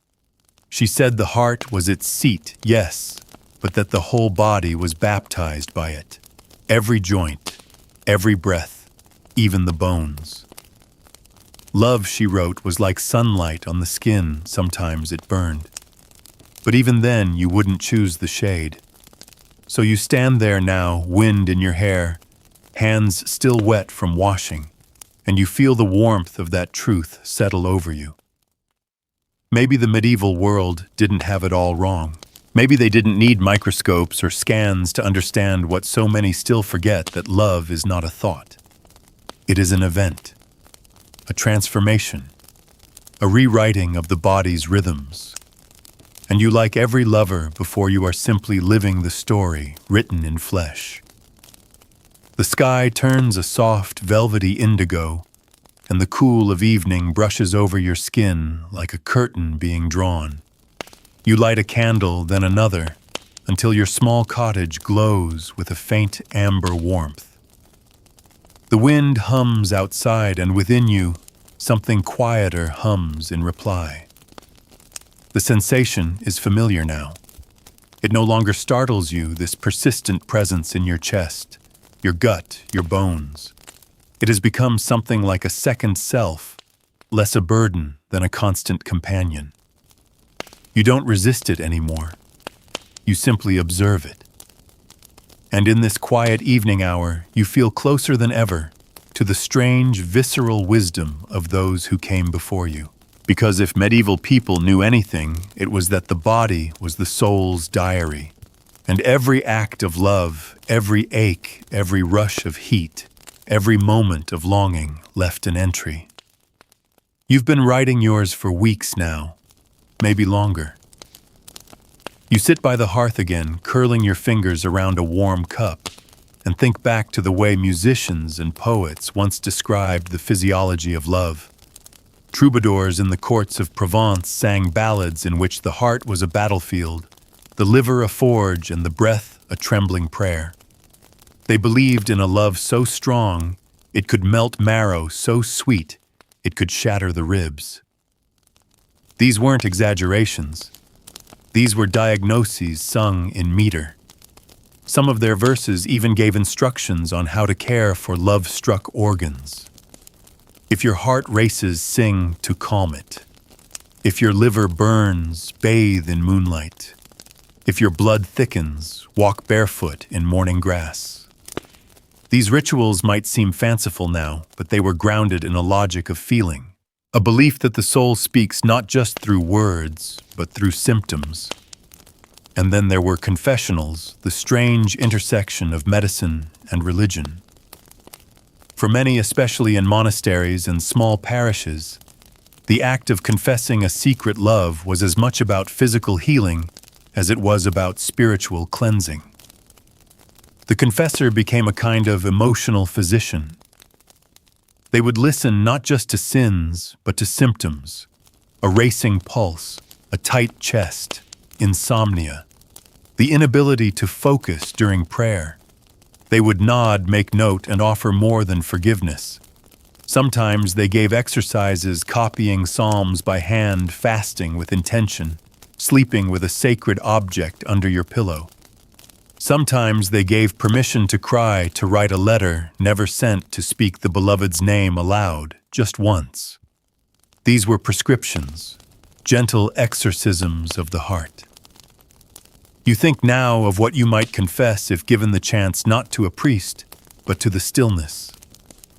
She said the heart was its seat, yes, but that the whole body was baptized by it. Every joint, every breath, even the bones. Love, she wrote, was like sunlight on the skin, sometimes it burned. But even then, you wouldn't choose the shade. So you stand there now, wind in your hair, hands still wet from washing, and you feel the warmth of that truth settle over you. Maybe the medieval world didn't have it all wrong. Maybe they didn't need microscopes or scans to understand what so many still forget, that love is not a thought. It is an event, a transformation, a rewriting of the body's rhythms. And you, like every lover, before you are simply living the story written in flesh. The sky turns a soft, velvety indigo, and the cool of evening brushes over your skin like a curtain being drawn. You light a candle, then another, until your small cottage glows with a faint amber warmth. The wind hums outside, and within you, something quieter hums in reply. The sensation is familiar now. It no longer startles you, this persistent presence in your chest, your gut, your bones. It has become something like a second self, less a burden than a constant companion. You don't resist it anymore. You simply observe it. And in this quiet evening hour, you feel closer than ever to the strange, visceral wisdom of those who came before you. Because if medieval people knew anything, it was that the body was the soul's diary, and every act of love, every ache, every rush of heat, every moment of longing left an entry. You've been writing yours for weeks now, maybe longer. You sit by the hearth again, curling your fingers around a warm cup, and think back to the way musicians and poets once described the physiology of love. Troubadours in the courts of Provence sang ballads in which the heart was a battlefield, the liver a forge, and the breath a trembling prayer. They believed in a love so strong, it could melt marrow, so sweet, it could shatter the ribs. These weren't exaggerations. These were diagnoses sung in meter. Some of their verses even gave instructions on how to care for love-struck organs. If your heart races, sing to calm it. If your liver burns, bathe in moonlight. If your blood thickens, walk barefoot in morning grass. These rituals might seem fanciful now, but they were grounded in a logic of feeling, a belief that the soul speaks not just through words, but through symptoms. And then there were confessionals, the strange intersection of medicine and religion. For many, especially in monasteries and small parishes, the act of confessing a secret love was as much about physical healing as it was about spiritual cleansing. The confessor became a kind of emotional physician. They would listen not just to sins, but to symptoms: a racing pulse, a tight chest, insomnia, the inability to focus during prayer. They would nod, make note, and offer more than forgiveness. Sometimes they gave exercises, copying psalms by hand, fasting with intention, sleeping with a sacred object under your pillow. Sometimes they gave permission to cry, to write a letter never sent, to speak the beloved's name aloud, just once. These were prescriptions, gentle exorcisms of the heart. You think now of what you might confess if given the chance, not to a priest, but to the stillness,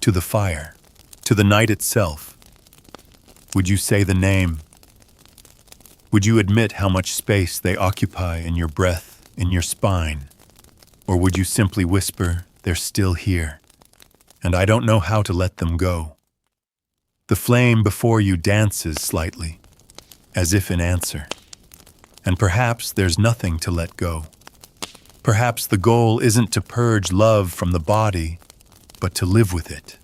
to the fire, to the night itself. Would you say the name? Would you admit how much space they occupy in your breath, in your spine? Or would you simply whisper, they're still here, and I don't know how to let them go? The flame before you dances slightly, as if in answer. And perhaps there's nothing to let go. Perhaps the goal isn't to purge love from the body, but to live with it.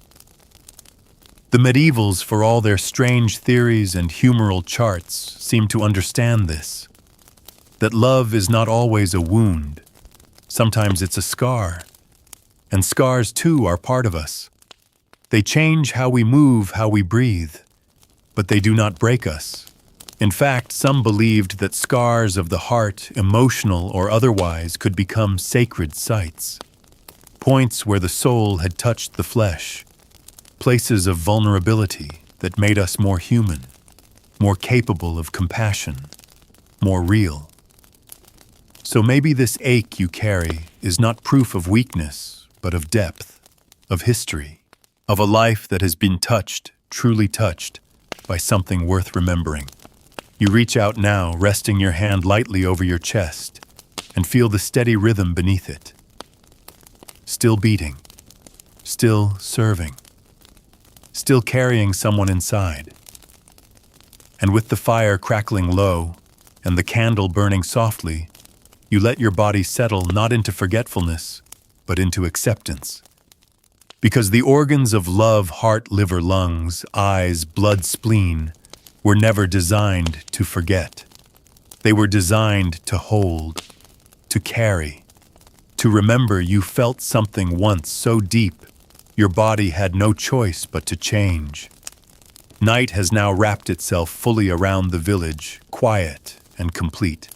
The medievals, for all their strange theories and humoral charts, seem to understand this. That love is not always a wound. Sometimes it's a scar. And scars, too, are part of us. They change how we move, how we breathe. But they do not break us. In fact, some believed that scars of the heart, emotional or otherwise, could become sacred sites. Points where the soul had touched the flesh. Places of vulnerability that made us more human, more capable of compassion, more real. So maybe this ache you carry is not proof of weakness, but of depth, of history, of a life that has been touched, truly touched, by something worth remembering. You reach out now, resting your hand lightly over your chest, and feel the steady rhythm beneath it. Still beating, still serving, still carrying someone inside. And with the fire crackling low, and the candle burning softly, you let your body settle not into forgetfulness, but into acceptance. Because the organs of love, heart, liver, lungs, eyes, blood, spleen, were never designed to forget. They were designed to hold, to carry, to remember you felt something once so deep, your body had no choice but to change. Night has now wrapped itself fully around the village, quiet and complete.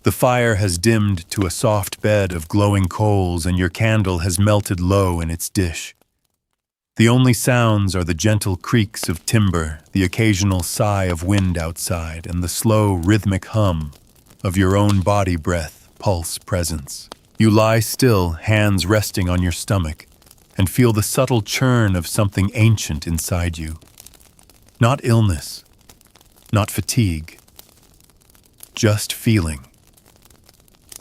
The fire has dimmed to a soft bed of glowing coals, and your candle has melted low in its dish. The only sounds are the gentle creaks of timber, the occasional sigh of wind outside, and the slow, rhythmic hum of your own body breath, pulse, presence. You lie still, hands resting on your stomach, and feel the subtle churn of something ancient inside you. Not illness, not fatigue, just feeling.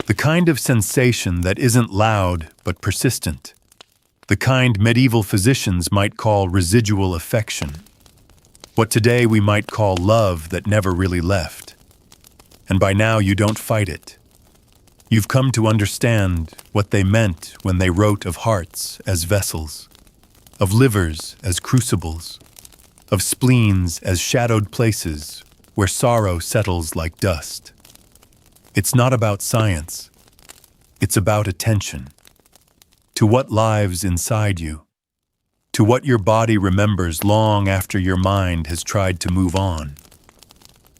The kind of sensation that isn't loud but persistent. The kind medieval physicians might call residual affection. What today we might call love that never really left. And by now you don't fight it. You've come to understand what they meant when they wrote of hearts as vessels, of livers as crucibles, of spleens as shadowed places where sorrow settles like dust. It's not about science. It's about attention. To what lives inside you. To what your body remembers long after your mind has tried to move on.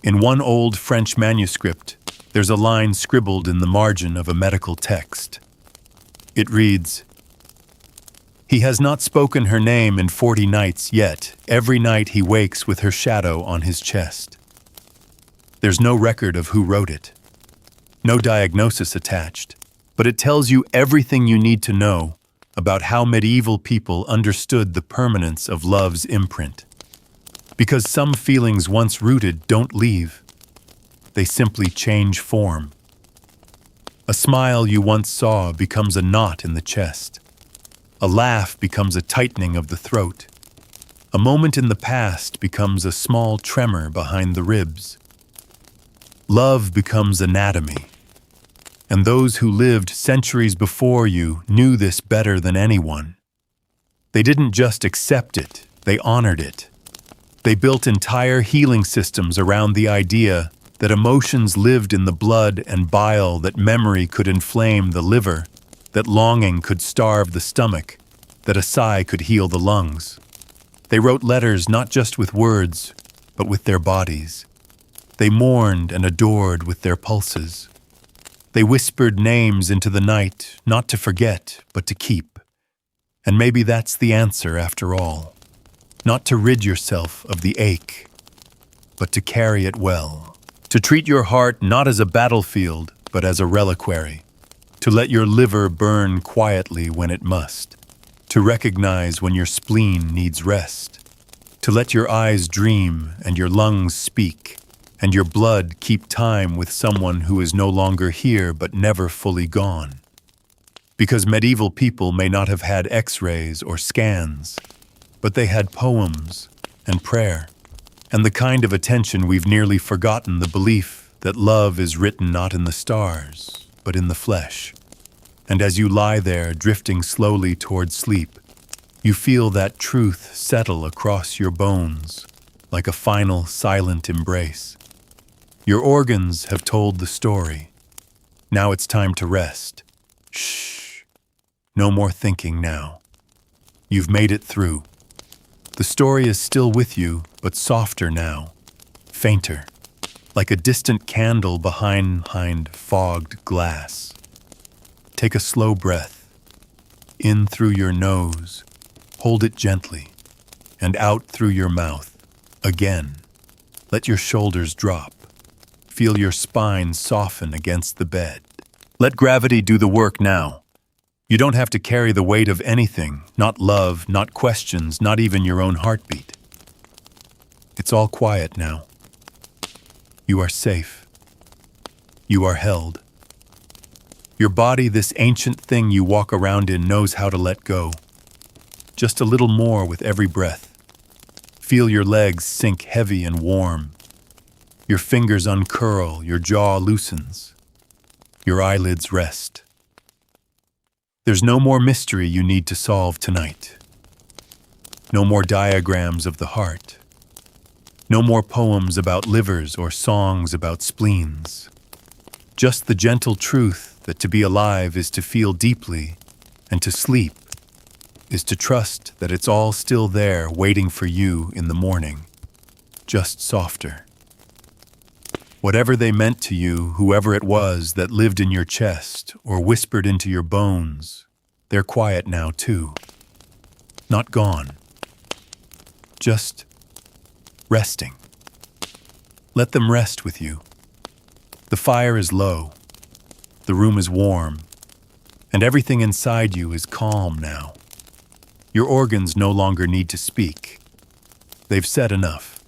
In one old French manuscript, there's a line scribbled in the margin of a medical text. It reads, "He has not spoken her name in 40 nights, yet every night he wakes with her shadow on his chest." There's no record of who wrote it. No diagnosis attached, but it tells you everything you need to know about how medieval people understood the permanence of love's imprint. Because some feelings once rooted don't leave. They simply change form. A smile you once saw becomes a knot in the chest. A laugh becomes a tightening of the throat. A moment in the past becomes a small tremor behind the ribs. Love becomes anatomy. And those who lived centuries before you knew this better than anyone. They didn't just accept it, they honored it. They built entire healing systems around the idea that emotions lived in the blood and bile, that memory could inflame the liver, that longing could starve the stomach, that a sigh could heal the lungs. They wrote letters not just with words, but with their bodies. They mourned and adored with their pulses. They whispered names into the night, not to forget, but to keep. And maybe that's the answer after all. Not to rid yourself of the ache, but to carry it well. To treat your heart not as a battlefield, but as a reliquary. To let your liver burn quietly when it must. To recognize when your spleen needs rest. To let your eyes dream and your lungs speak, and your blood keep time with someone who is no longer here but never fully gone. Because medieval people may not have had X-rays or scans, but they had poems and prayer, and the kind of attention we've nearly forgotten the belief that love is written not in the stars, but in the flesh. And as you lie there drifting slowly toward sleep, you feel that truth settle across your bones like a final silent embrace. Your organs have told the story. Now it's time to rest. Shh. No more thinking now. You've made it through. The story is still with you, but softer now, fainter, like a distant candle behind fogged glass. Take a slow breath, in through your nose, hold it gently, and out through your mouth, again. Let your shoulders drop. Feel your spine soften against the bed. Let gravity do the work now. You don't have to carry the weight of anything, not love, not questions, not even your own heartbeat. It's all quiet now. You are safe. You are held. Your body, this ancient thing you walk around in, knows how to let go. Just a little more with every breath. Feel your legs sink heavy and warm. Your fingers uncurl, your jaw loosens. Your eyelids rest. There's no more mystery you need to solve tonight. No more diagrams of the heart. No more poems about livers or songs about spleens. Just the gentle truth that to be alive is to feel deeply, and to sleep is to trust that it's all still there waiting for you in the morning, just softer. Whatever they meant to you, whoever it was that lived in your chest or whispered into your bones, they're quiet now too. Not gone. Just resting. Let them rest with you. The fire is low, the room is warm, and everything inside you is calm now. Your organs no longer need to speak. They've said enough.